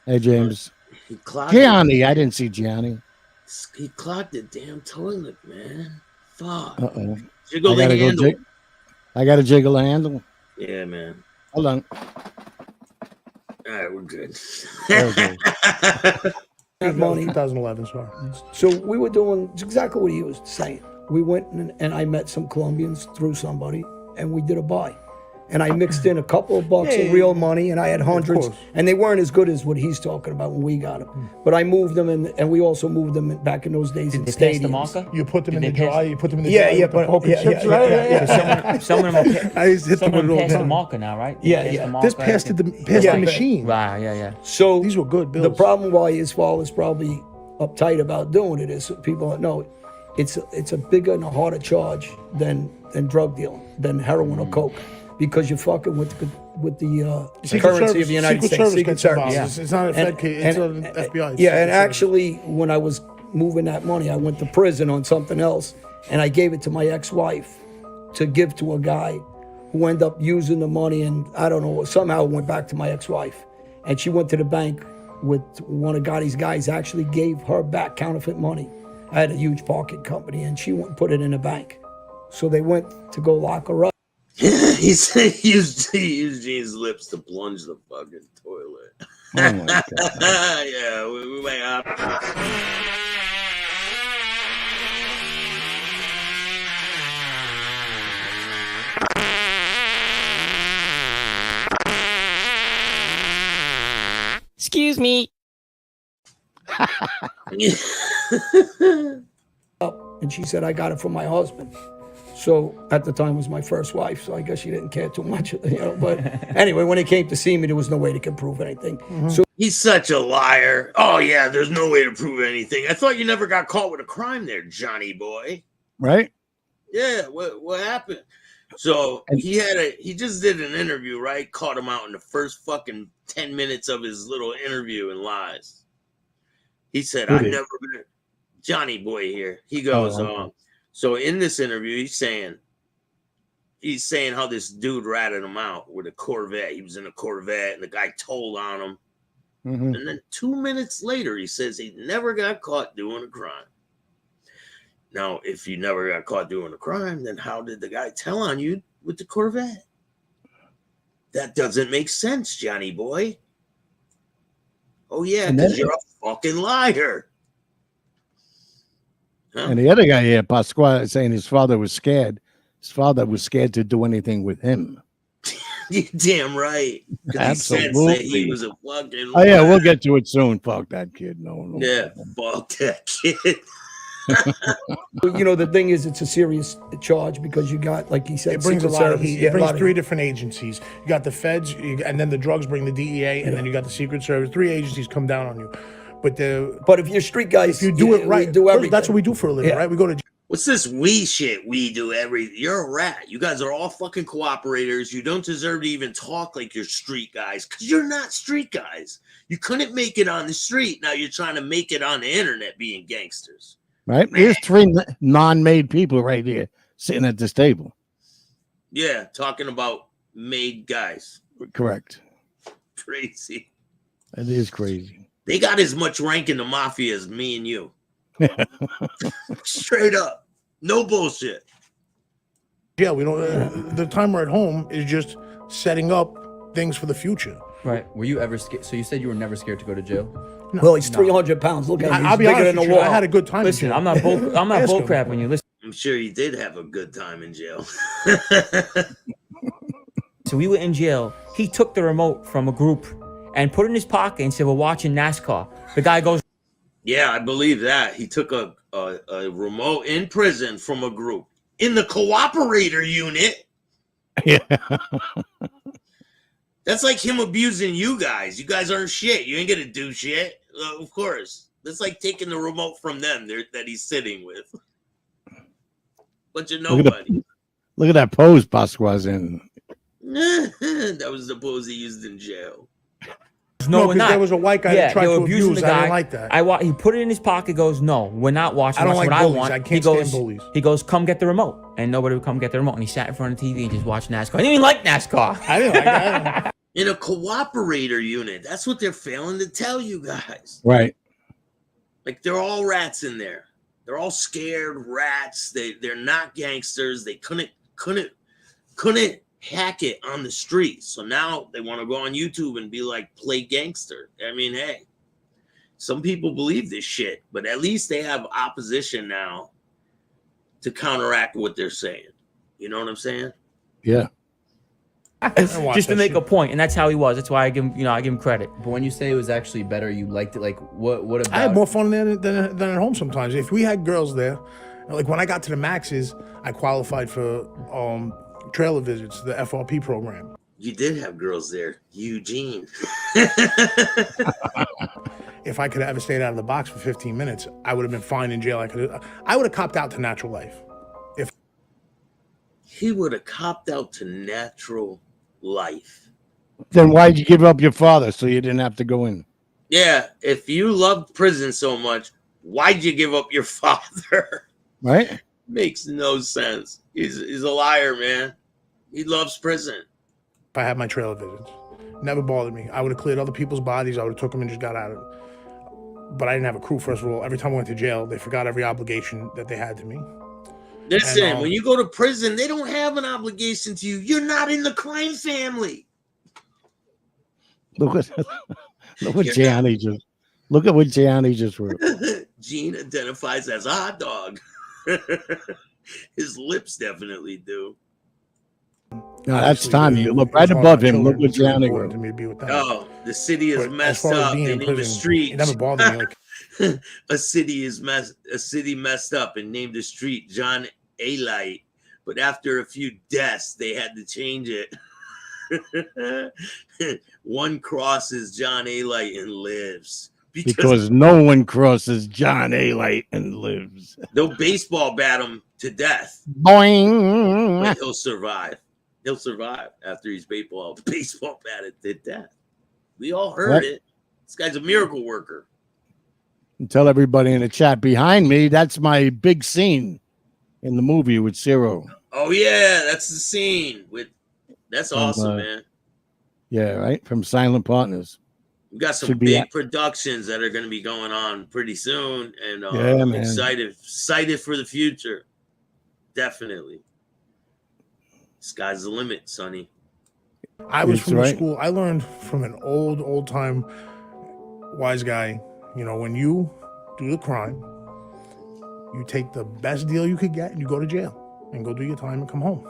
Hey, James. Gianni, I didn't see Gianni. He clogged the damn toilet, man. Fuck. Uh-oh. Jiggle the handle. I got to jiggle the handle. Yeah, man. Hold on. All right, we're good. Money. 2011, sorry. So we were doing exactly what he was saying. We went and I met some Colombians through somebody, and we did a buy. And I mixed in a couple of bucks of real money, and I had hundreds, and they weren't as good as what he's talking about when we got them. But I moved them, and we also moved them back in those days in stadiums. You put them in the dry. You put them in the Yeah, dry. yeah, but Some of them I used to hit them with it all the past the time. marker now, right? Yeah. This passed the machine. Right, yeah. So these were good bills. The problem why his father is probably uptight about doing it is people don't know it's a bigger and a harder charge than drug dealing, than heroin or coke. Because you're fucking with the currency of the United States. Secret Service. Yeah. It's not a Fed case, it's an FBI. Yeah, and actually, when I was moving that money, I went to prison on something else, and I gave it to my ex-wife to give to a guy who ended up using the money, and I don't know, somehow it went back to my ex-wife. And she went to the bank with one of Gotti's guys, actually gave her back counterfeit money. I had a huge parking company, and she went and put it in a bank. So they went to go lock her up. He said he used Gene's lips to plunge the fucking toilet. Oh my God. Yeah, we might have Excuse me. And she said, I got it from my husband. So at the time was my first wife, so I guess she didn't care too much, But anyway, when it came to see me, there was no way they could prove anything. So he's such a liar. Oh yeah, there's no way to prove anything. I thought you never got caught with a crime there, Johnny boy. Right? Yeah, what happened? So he just did an interview, right? Caught him out in the first fucking 10 minutes of his little interview and lies. He said, I've never been Johnny boy here. He goes, so in this interview, he's saying how this dude ratted him out with a Corvette. He was in a Corvette, and the guy told on him. Mm-hmm. And then 2 minutes later, he says he never got caught doing a crime. Now, if you never got caught doing a crime, then how did the guy tell on you with the Corvette? That doesn't make sense, Johnny boy. Oh, yeah, because you're a fucking liar. Huh? And the other guy here, Pasqua, is saying his father was scared. His father was scared to do anything with him. You're damn right. Absolutely. He was a fucking Oh, yeah, we'll get to it soon. Fuck that kid. No. Yeah, fuck that kid. the thing is, it's a serious charge because you got, like he said, it brings a Secret lot of Service. heat. It brings three different agencies. You got the feds, and then the drugs bring the DEA, and then you got the Secret Service. 3 agencies come down on you. But if you're street guys, if you do it right, do everything. That's what we do for a living, right? We go to. What's this we shit we do you're a rat. You guys are all fucking cooperators. You don't deserve to even talk like you're street guys because you're not street guys. You couldn't make it on the street. Now you're trying to make it on the internet being gangsters. Right? Here's 3 non-made people right here sitting at this table. Yeah, talking about made guys. Correct. Crazy. It is crazy. They got as much rank in the mafia as me and you. Straight up. No bullshit. Yeah, we don't. The time we're at home is just setting up things for the future. Right. Were you ever scared? So you said you were never scared to go to jail? No. Well, he's 300 pounds. Look at him. He's I'll be bigger honest than with a you. wall. I had a good time. Listen, in jail. I'm not bull crapping you. Listen. I'm sure you did have a good time in jail. So we were in jail. He took the remote from a group and put it in his pocket and said, "We're watching NASCAR." The guy goes, Yeah, I believe that. He took a remote in prison from a group in the cooperator unit. Yeah. That's like him abusing you guys. You guys aren't shit. You ain't gonna do shit. Of course. That's like taking the remote from them that he's sitting with. Bunch of nobody. Look at that pose Pasqua's in. That was the pose he used in jail. No, we're not. There was a white guy that tried they were to abusing abuse. the guy. I didn't like that. He put it in his pocket. Goes, "No, we're not watching. I don't Watch like what bullies. I want." I can't stand bullies. He goes, "Come get the remote," and nobody would come get the remote. And he sat in front of the TV and just watched NASCAR. I didn't even like NASCAR. I didn't like that. In a cooperator unit. That's what they're failing to tell you guys. Right. Like they're all rats in there. They're all scared rats. They're not gangsters. They couldn't hack it on the street. So now they want to go on YouTube and be like, play gangster. I mean, hey, some people believe this shit, but at least they have opposition now to counteract what they're saying. You know what I'm saying? Yeah. Just to make a point, and that's how he was. That's why I give him credit. But when you say it was actually better, you liked it. Like what about? I had more fun there than at home sometimes. If we had girls there, like when I got to the Maxes, I qualified for trailer visits, the FRP program. You did have girls there, Eugene. If I could have ever stayed out of the box for 15 minutes, I would have been fine in jail. I would have copped out to natural life. If he would have copped out to natural life. Then why'd you give up your father so you didn't have to go in? Yeah, if you loved prison so much, why'd you give up your father? Right? Makes no sense. He's a liar, man. He loves prison. I had my trailer visits, never bothered me. I would have cleared other people's bodies. I would have took them and just got out of it. But I didn't have a crew, first of all. Every time I went to jail, they forgot every obligation that they had to me. Listen, when you go to prison, they don't have an obligation to you. You're not in the crime family. Look what Gianni just. Look at what Gianni just wrote. Gene identifies as a hot dog. His lips definitely do. No, that's Tommy. Look right above him. Look what Gianni wrote. Oh, the city is messed up. They named a street. It never bothered me. Like a city messed up and named a street John A. Light. But after a few deaths, they had to change it. One crosses John A. Light and lives. Because no one crosses John A. Light and lives. They'll baseball bat him to death. Boing. But he'll survive. He'll survive after he's baseball batted to death. We all heard it. This guy's a miracle worker. And tell everybody in the chat behind me, that's my big scene in the movie with Ciro. Oh yeah, that's the scene with. That's awesome, man. Yeah, right from Silent Partners. We got some big productions that are going to be going on pretty soon, and I'm excited for the future. Definitely, sky's the limit, Sonny. I was from the school. I learned from an old time wise guy. You know, when you do the crime, you take the best deal you could get, and you go to jail and go do your time and come home.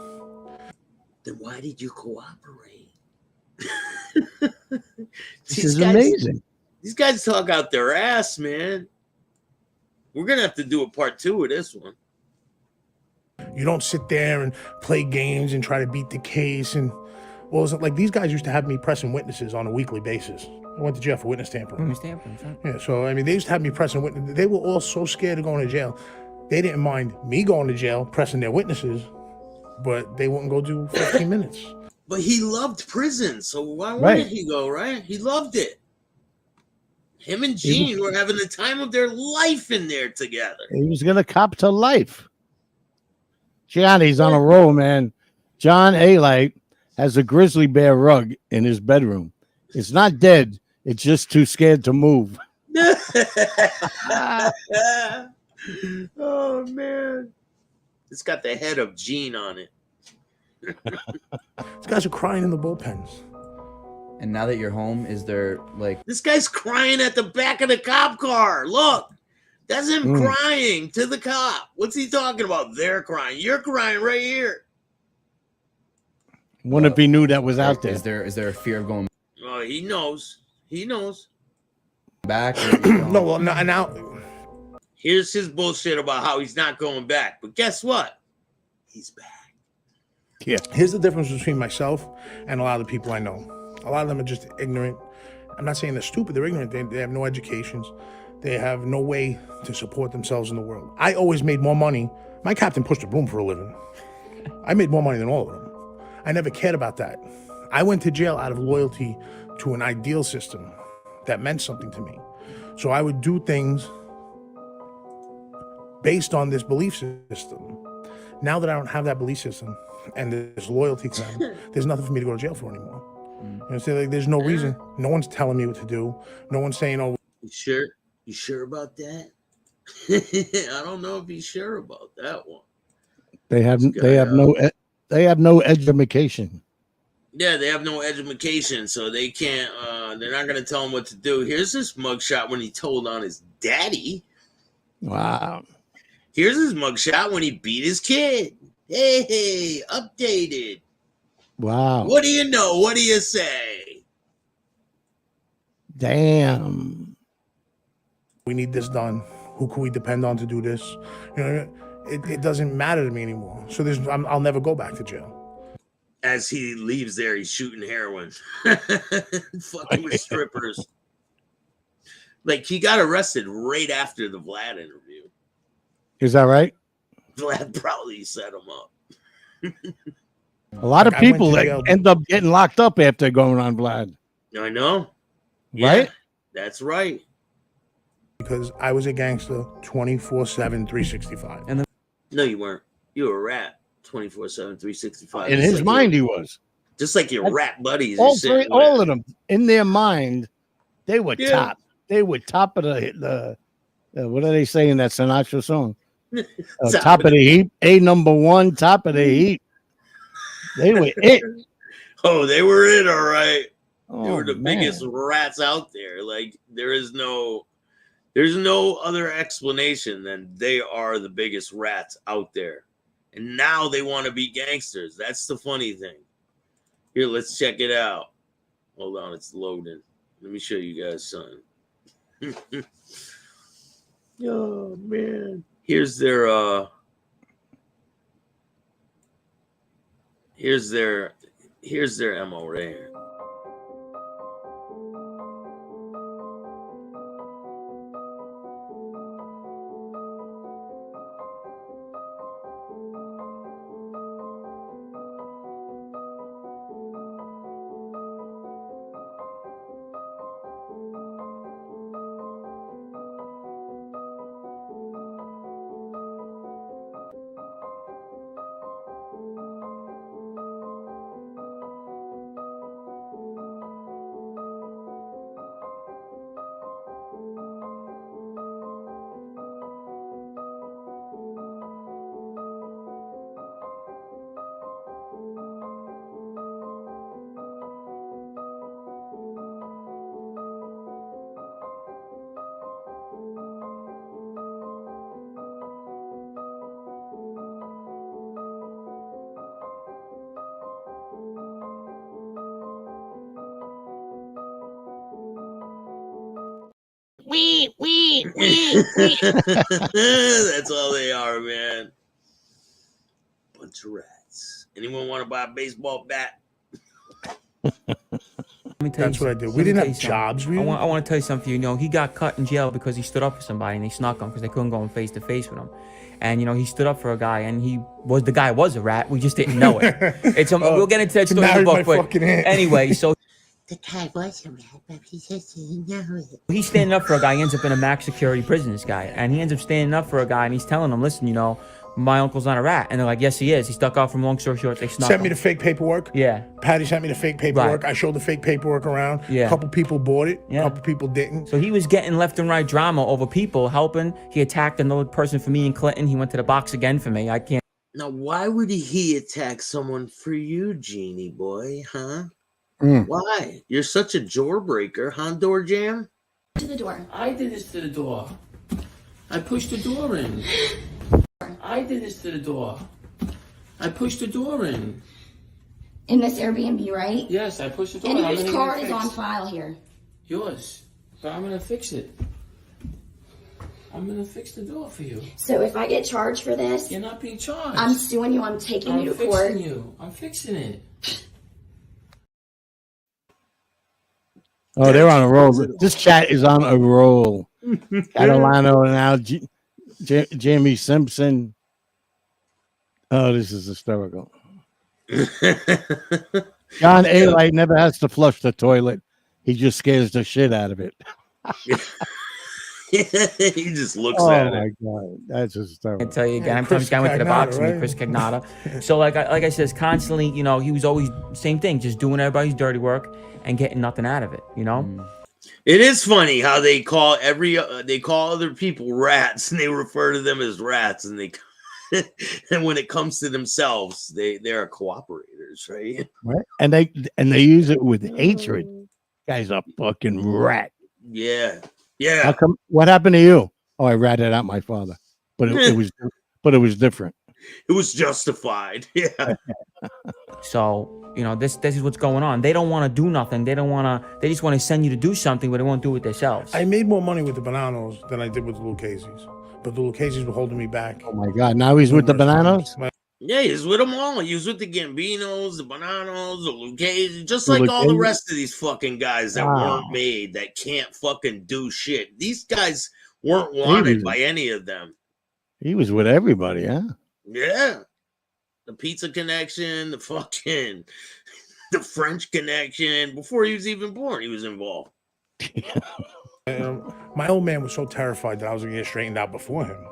Then why did you cooperate? This is amazing. These guys talk out their ass, man. We're gonna have to do a part 2 of this one. You don't sit there and play games and try to beat the case. And well, it's like these guys used to have me pressing witnesses on a weekly basis. I went to jail for witness tampering. Yeah, so I mean, they used to have me pressing witnesses. They were all so scared of going to jail. They didn't mind me going to jail, pressing their witnesses, but they wouldn't go do 15 minutes. But he loved prison, so why wouldn't he go, right? He loved it. Him and Gene were having the time of their life in there together. He was going to cop to life. Johnny's on a roll, man. John A. has a grizzly bear rug in his bedroom. It's not dead. It's just too scared to move. Oh man, it's got the head of Gene on it. These guys are crying in the bullpens. And now that you're home, is there like this guy's crying at the back of the cop car? Look, that's him crying to the cop. What's he talking about? They're crying. You're crying right here. Wonder if he knew that was out there. Is there a fear of going? Oh, he knows. He knows. Back? No, well, now. Here's his bullshit about how he's not going back. But guess what? He's back. Yeah. Here's the difference between myself and a lot of the people I know. A lot of them are just ignorant. I'm not saying they're stupid. They're ignorant. They have no educations. They have no way to support themselves in the world. I always made more money. My captain pushed a broom for a living. I made more money than all of them. I never cared about that. I went to jail out of loyalty to an ideal system that meant something to me. So I would do things based on this belief system. Now that I don't have that belief system and this loyalty to them, there's nothing for me to go to jail for anymore. You know, so like, there's no reason. No one's telling me what to do. No one's saying, "Oh, you sure? You sure about that?" I don't know if he's sure about that one. They have no education. Yeah, they have no education, so they can't. They're not going to tell him what to do. Here's this mugshot when he told on his daddy. Wow. Here's his mugshot when he beat his kid. Hey, updated. Wow. What do you know? What do you say? Damn. We need this done. Who can we depend on to do this? You know, it doesn't matter to me anymore. So I'll never go back to jail. As he leaves there, he's shooting heroin. Fucking with strippers. Like, he got arrested right after the Vlad interview. Is that right? Vlad probably set him up. A lot of people end up getting locked up after going on Vlad. I know. Right? Yeah, that's right. Because I was a gangster 24/7, 365. No, you weren't. You were a rat 24/7, 365. In his mind, he was. Just like your rat buddies. All of them, in their mind, they were top. They were top of the what do they say in that Sinatra song? Top of the heap. Number one, top of the heap. They were it. Oh, they were it, all right. Oh, they were the biggest rats out there. Like, there's no other explanation than they are the biggest rats out there. And now they want to be gangsters. That's the funny thing. Here, let's check it out. Hold on, it's loading. Let me show you guys something. Oh man. Here's their MO right here. That's all they are, man. Bunch of rats. Anyone want to buy a baseball bat? That's what I do. We didn't have jobs, really. I want to tell you something. You know, he got cut in jail because he stood up for somebody and they snuck him because they couldn't go in face to face with him. And, you know, he stood up for a guy and the guy was a rat. We just didn't know it. We'll get into that story in the book. But anyway, so. The guy was a rat, but he just didn't know it. He's standing up for a guy. He ends up in a max security prison, this guy. And he ends up standing up for a guy and he's telling him, listen, you know, my uncle's not a rat. And they're like, yes, he is. He stuck out. From long story short, they snuck Sent me him. the fake paperwork. Yeah. Patty sent me the fake paperwork. Right. I showed the fake paperwork around. Yeah. A couple people bought it. Yeah. A couple people didn't. So he was getting left and right drama over people helping. He attacked another person for me in Clinton. He went to the box again for me. I can't. Now, why would he attack someone for you, Genie boy, huh? Why? You're such a jawbreaker, huh, Door Jam? To the door. I did this to the door. I pushed the door in. I did this to the door. I pushed the door in. In this Airbnb, right? Yes, I pushed the door. And whose card is on file here? Yours. But I'm gonna fix it. I'm gonna fix the door for you. So if I get charged for this, you're not being charged. I'm suing you. I'm taking you to court. I'm fixing it. Oh, they're on a roll. This chat is on a roll. Catalano now, Jamie Simpson. Oh, this is hysterical. John A. Light never has to flush the toilet. He just scares the shit out of it. He just looks at it. Oh my god, that's hysterical. I tell you again, every time this guy went to the box with me, Chris Cagnata. So like I said, constantly, you know, he was always same thing, just doing everybody's dirty work and getting nothing out of it, you know. It is funny how they call they call other people rats and they refer to them as rats, and they and when it comes to themselves, they are cooperators, right? Right, and they use it with hatred. Guy's a fucking rat. Yeah. Yeah. How come? What happened to you? Oh, I ratted out my father, but it was different. It was justified. Yeah. So you know this is what's going on. They don't want to do nothing. They don't want to. They just want to send you to do something, but they won't do it themselves. I made more money with the Bananos than I did with the Lucchese's, but the Lucchese's were holding me back. Oh my god! Now he's with the Bananos. Yeah, he's with them all. He was with the Gambinos, the Bananos, the Lucchese, just like all the rest of these fucking guys that weren't made, that can't fucking do shit. These guys weren't wanted by any of them. He was with everybody, huh? Yeah. The Pizza Connection, the fucking, the French Connection. Before he was even born, he was involved. My old man was so terrified that I was going to get straightened out before him.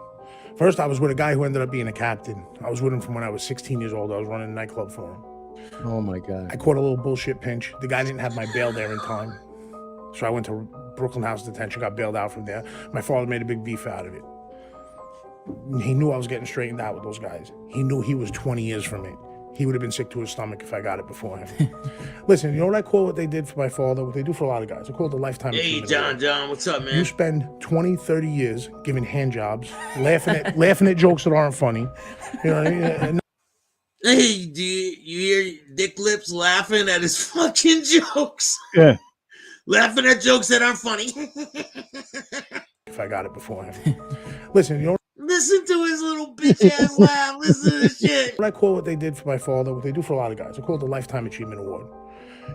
First, I was with a guy who ended up being a captain. I was with him from when I was 16 years old. I was running a nightclub for him. Oh, my God. I caught a little bullshit pinch. The guy didn't have my bail there in time. So I went to Brooklyn House Detention, got bailed out from there. My father made a big beef out of it. He knew I was getting straightened out with those guys. He knew he was 20 years from it. He would have been sick to his stomach if I got it before him. Listen, you know what I call what they did for my father? What they do for a lot of guys. I call it the lifetime achievement. Hey, John, what's up, man? You spend 20, 30 years giving hand jobs, laughing at jokes that aren't funny. You know, hey, do you hear Dick Lips laughing at his fucking jokes? Yeah. Laughing at jokes that aren't funny. If I got it before him. Listen, you know. Listen to his little bitch ass laugh. Listen to this shit. I call what they did for my father, what they do for a lot of guys. I call it the Lifetime Achievement Award.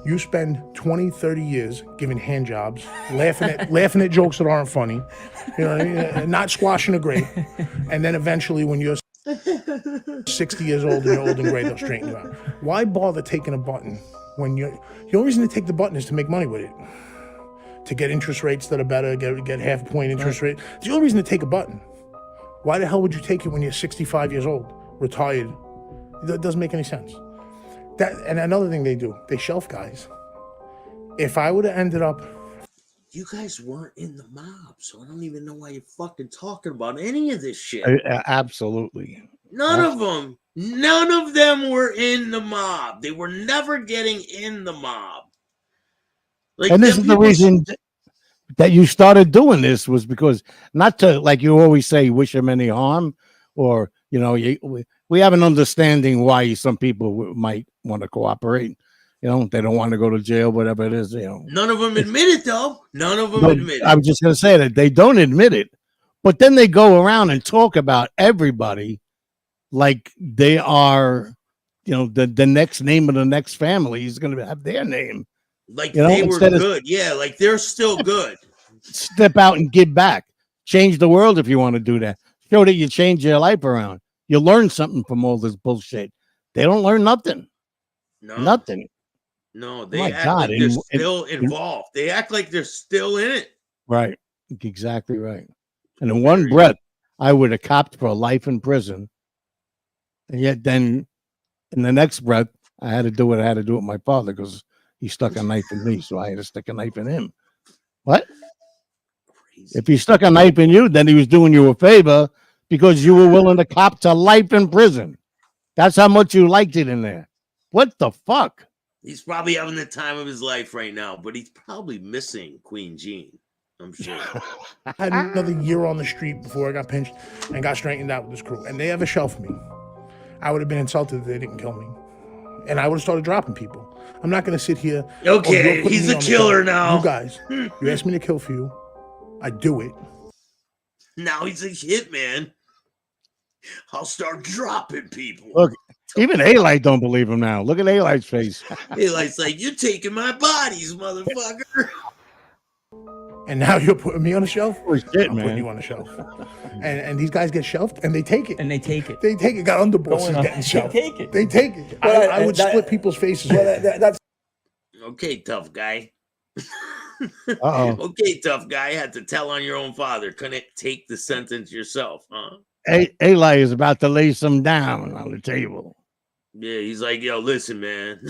You spend 20, 30 years giving hand jobs, laughing at jokes that aren't funny, you know, not squashing a grape, and then eventually when you're 60 years old and you're old and gray, they'll straighten you out. Why bother taking a button when the only reason to take the button is to make money with it, to get interest rates that are better, get half point interest rate. It's the only reason to take a button. Why the hell would you take it when you're 65 years old, retired? That doesn't make any sense. And another thing they do, they shelf guys. If I would have ended up... You guys weren't in the mob, so I don't even know why you're fucking talking about any of this shit. Absolutely. None of them were in the mob. They were never getting in the mob. Like, and this is the reason that you started doing this, was because not to, like you always say, wish them any harm, or, you know, we have an understanding why some people might want to cooperate. You know, they don't want to go to jail, whatever it is, you know. None of them admit it, though. None of them admit it. I'm just going to say that they don't admit it, but then they go around and talk about everybody like they are, you know, the next name of the next family is going to have their name. Like, you know, they were good. Yeah, like they're still good. Step out and give back. Change the world if you want to do that. Show that you change your life around. You learn something from all this bullshit. They don't learn nothing. No. Nothing. No, they act like they're still involved. They act like they're still in it. Right. Exactly right. And in one breath, I would have copped for a life in prison And yet then in the next breath, I had to do what I had to do with my father because he stuck a knife in me. So I had to stick a knife in him. What? Crazy. If he stuck a knife in you, then he was doing you a favor because you were willing to cop to life in prison. That's how much you liked it in there. What the fuck? He's probably having the time of his life right now, but he's probably missing Queen Jean. I'm sure. I had another year on the street before I got pinched and got straightened out with this crew. And they ever shelved me, I would have been insulted if they didn't kill me. And I would have started dropping people. I'm not going to sit here. Okay, he's a killer now. You guys, you asked me to kill for you. I do it. Now he's a hitman. I'll start dropping people. Look, even A-Light don't believe him now. Look at A-Light's face. A-Light's like, you're taking my bodies, motherfucker. And now you're putting me on a shelf? Oh, shit, I'm man. putting you on a shelf. And these guys get shelved and they take it. And they take it. They take it. Got underbosses getting shelved. They take it. They take it. Well, I would split people's faces. Well, that's Okay, tough guy. Uh-oh. Okay, tough guy. Had to tell on your own father. Couldn't take the sentence yourself, huh? A-Light is about to lay some down on the table. Yeah, he's like, yo, listen, man.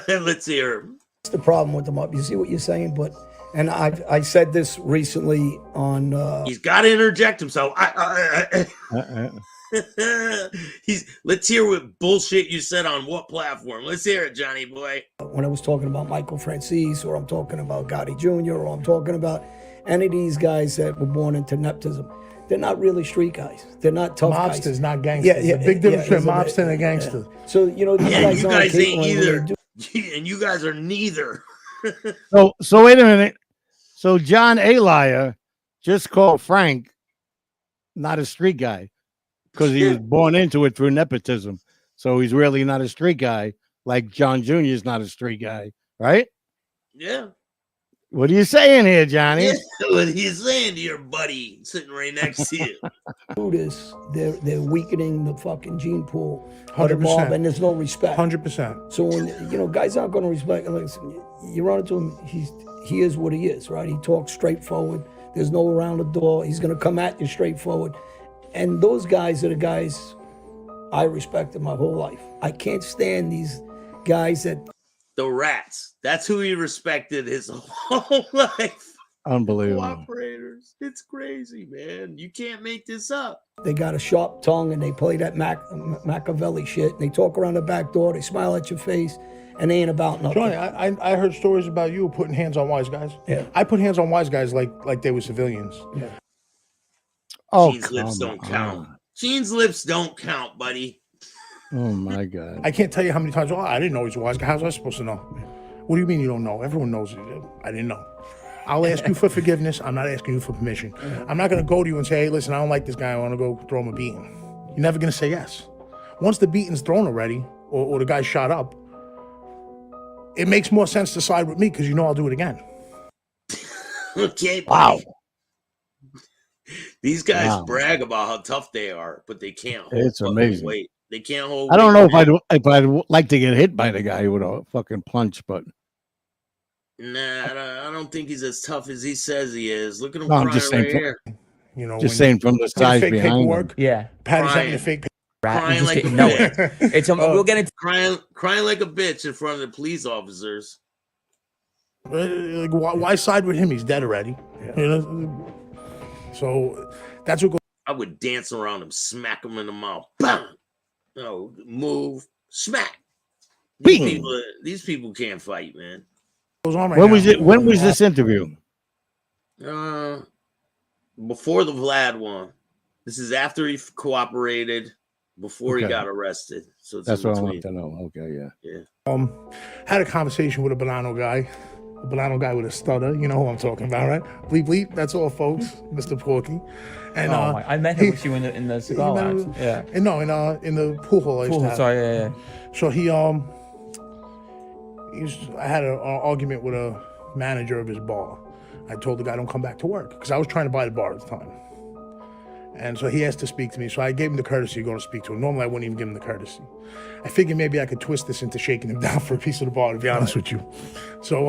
Let's hear him. the problem with them up. You see what you're saying? But and I said this recently on. He's got to interject himself. Let's hear what bullshit you said on what platform. Let's hear it, Johnny boy. When I was talking about Michael Francis, or I'm talking about Gotti Jr., or I'm talking about any of these guys that were born into nepotism, they're not really street guys. They're not tough guys. Mobsters, not gangsters. Yeah, big difference between mobster and a gangster. Yeah. So you know, these guys you aren't guys ain't capable either, of and you guys are neither. So wait a minute. So John Aliah just called Frank not a street guy because he was born into it through nepotism. So he's really not a street guy, like John Jr. is not a street guy, right? Yeah. What are you saying here, Johnny? Yeah, what are you saying to your buddy sitting right next to you? do this. They're weakening the fucking gene pool of the mob, and there's no respect. 100%. So when guys aren't going to respect, listen, you run into him, he is what he is, right? He talks straightforward. There's no around the door. He's going to come at you straightforward. And those guys are the guys I respected my whole life. I can't stand these guys that. The rats. That's who he respected his whole life. Unbelievable. Cooperators. It's crazy, man. You can't make this up. They got a sharp tongue and they play that Machiavelli shit. And they talk around the back door. They smile at your face, and they ain't about nothing. Johnny, I heard stories about you putting hands on wise guys. Yeah. I put hands on wise guys like they were civilians. Yeah. Oh, Gene's lips don't count. Gene's lips don't count, buddy. Oh my God. I can't tell you how many times. Oh, I didn't know he was a wise guy. How was I supposed to know? What do you mean you don't know? Everyone knows it. I didn't know. I'll ask you for forgiveness. I'm not asking you for permission. I'm not going to go to you and say, hey, listen, I don't like this guy. I want to go throw him a beating. You're never going to say yes. Once the beating's thrown already, or the guy shot up, it makes more sense to side with me because you know I'll do it again. Okay. Wow. These guys brag about how tough they are, but they can't hold It's amazing. weight. They can't hold I don't weight. know if I'd like to get hit by the guy with a fucking punch, but Nah, I don't think he's as tough as he says he is. Look at him No, I'm crying just saying right from- here. You know, just saying from the size fake behind paperwork. him. Yeah. Patty's Crying. having a fake Rat, you Crying just like didn't a know bitch. it. It's we'll get into crying like a bitch in front of the police officers. Like, why side with him? He's dead already. Yeah. You know? So that's what goes. I would dance around him, smack him in the mouth. Bam! No, move, smack. These people can't fight, man. Goes on right When now. was it? When was this interview? Before the Vlad one. This is after he cooperated, before he Okay. got arrested. So it's That's in what I between. want to know. Okay, yeah. Had a conversation with a Bonanno guy with a stutter. You know who I'm talking about, right? Bleep bleep. That's all, folks. Mr. Porky. And I met him with you in the cigar lounge. Yeah. And no, in the pool hall. I used to have. Sorry, yeah. So I had an argument with a manager of his bar. I told the guy don't come back to work because I was trying to buy the bar at the time. And so he asked to speak to me. So I gave him the courtesy to go to speak to him. Normally I wouldn't even give him the courtesy. I figured maybe I could twist this into shaking him down for a piece of the bar, to be honest with you. So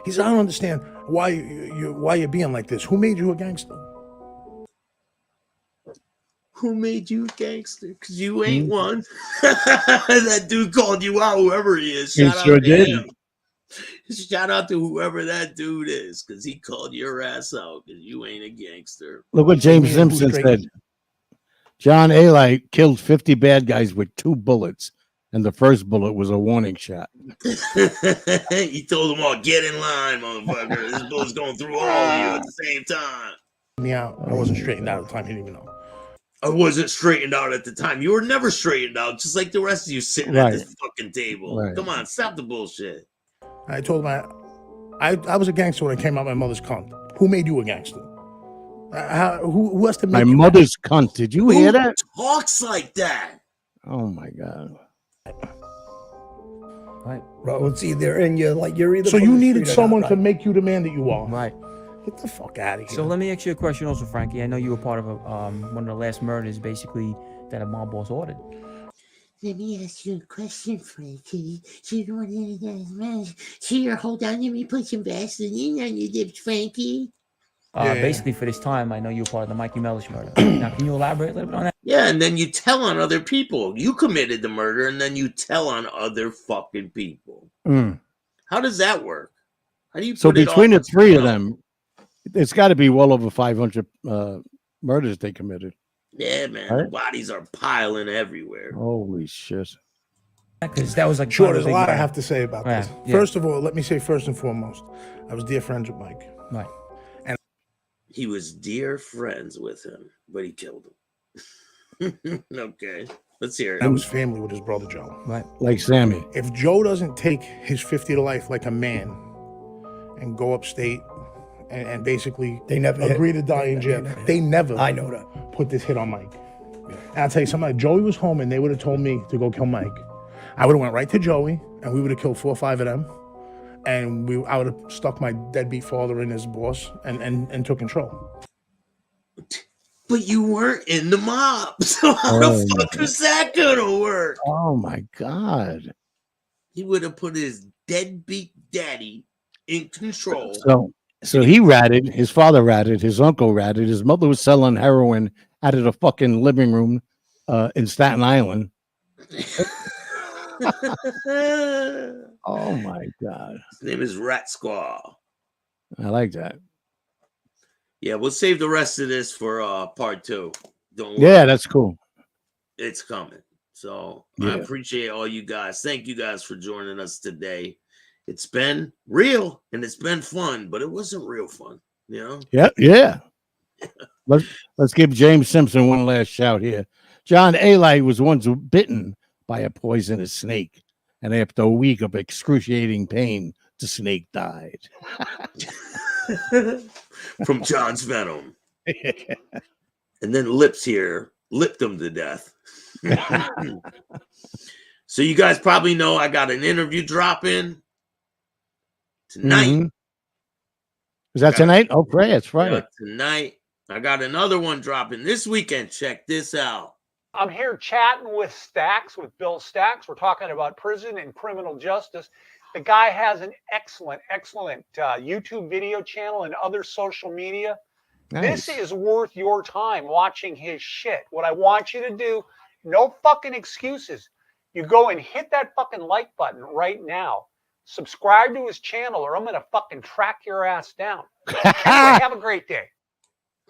he said, I don't understand why you're being like this. Who made you a gangster? Who made you a gangster? Because you ain't one. That dude called you out, whoever he is. He Shout sure out to did. him. Shout out to whoever that dude is, because he called your ass out because you ain't a gangster. Look what James Simpson said. John A. killed 50 bad guys with 2 bullets, and the first bullet was a warning shot. He told them all, get in line, motherfucker. This bullet's going through all of you at the same time. Me out. I wasn't straightened out at the time. He didn't even know. I wasn't straightened out at the time. You were never straightened out, just like the rest of you sitting at this fucking table. Right. Come on, stop the bullshit. I told him I was a gangster when I came out my mother's cunt. Who made you a gangster? Who has to make My mother's cunt. Did you hear that? Talks like that. Oh my God. Right. Bro, it's either in you, like you're either. So from you the needed street or someone not, to right? make you the man that you are. Right. Get the fuck out of here. So let me ask you a question also, Frankie. I know you were part of one of the last murders, basically, that a mob boss ordered. Let me ask you a question, Frankie. So you don't want any guys man. Here, hold on, let me put some Vaseline on your lips, Frankie. Basically, for this time, I know you were part of the Mikey Mellish murder. Now, can you elaborate a little bit on that? Yeah, and then you tell on other people. You committed the murder, and then you tell on other fucking people. How does that work? How do you So put it between off the 3 of on- them, it's got to be well over 500 murders they committed. Yeah, man, Right? the bodies are piling everywhere. Holy shit. Because that was like Sure, kind of there's a big lot I murder. have to say about Yeah, this. yeah. First of all, let me say first and foremost, I was dear friends with Mike. Right. And He was dear friends with him, but he killed him. Okay, let's hear it. I was family with his brother Joe. Right. Like Sammy. If Joe doesn't take his 50 to life like a man and go upstate and basically They never agree to die in jail, they never I know that. put this hit on Mike. And I'll tell you something, like Joey was home and they would have told me to go kill Mike. I would have went right to Joey and we would have killed 4 or 5 of them. And I would have stuck my deadbeat father in as boss and took control. But you weren't in the mob, so how the fuck was that gonna work? Oh my God. He would have put his deadbeat daddy in control. So he ratted, his father ratted, his uncle ratted, his mother was selling heroin out of the fucking living room in Staten Island. Oh my God. His name is Rat Squaw. I like that. Yeah, we'll save the rest of this for part 2. Don't worry. Yeah, that's cool. It's coming. So Yeah. I appreciate all you guys. Thank you guys for joining us today. It's been real and it's been fun, but it wasn't real fun, you know? Yeah. Let's give James Simpson one last shout here. John A. was once bitten by a poisonous snake, and after a week of excruciating pain, the snake died. From John's venom. And then Lips here lipped him to death. So you guys probably know I got an interview dropping tonight. Mm-hmm. Is that tonight? Oh, pray it's Friday. Yeah, tonight. I got another one dropping this weekend. Check this out. I'm here chatting with Staxx, with Bill Staxx. We're talking about prison and criminal justice. The guy has an excellent YouTube video channel and other social media. Nice. This is worth your time watching his shit. What I want you to do, no fucking excuses. You go and hit that fucking like button right now. Subscribe to his channel or I'm going to fucking track your ass down. Anyway, have a great day.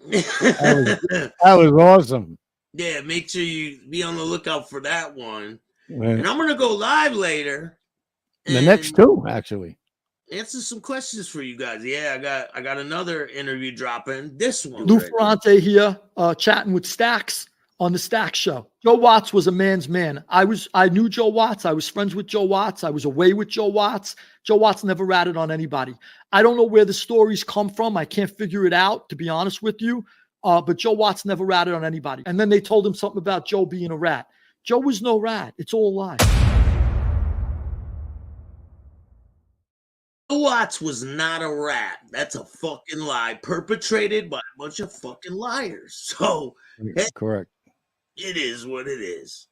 That was awesome. Yeah, make sure you be on the lookout for that one. Right. And I'm going to go live later. The next 2, actually. Answer some questions for you guys. Yeah, I got another interview dropping. This one. Lou right Ferrante here, chatting with Staxx on the Staxx Show. Joe Watts was a man's man. I knew Joe Watts. I was friends with Joe Watts. I was away with Joe Watts. Joe Watts never ratted on anybody. I don't know where the stories come from. I can't figure it out, to be honest with you. But Joe Watts never ratted on anybody. And then they told him something about Joe being a rat. Joe was no rat. It's all a lie. Watts was not a rat. That's a fucking lie perpetrated by a bunch of fucking liars. So Correct. It is what it is.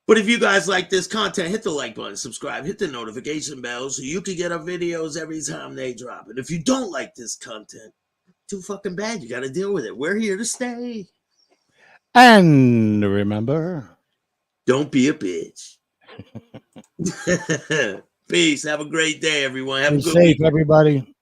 But if you guys like this content, hit the like button, subscribe, hit the notification bell so you can get our videos every time they drop. And if you don't like this content, too fucking bad. You got to deal with it. We're here to stay. And remember, don't be a bitch. Peace. Have a great day, everyone. Have a be good safe, week. everybody.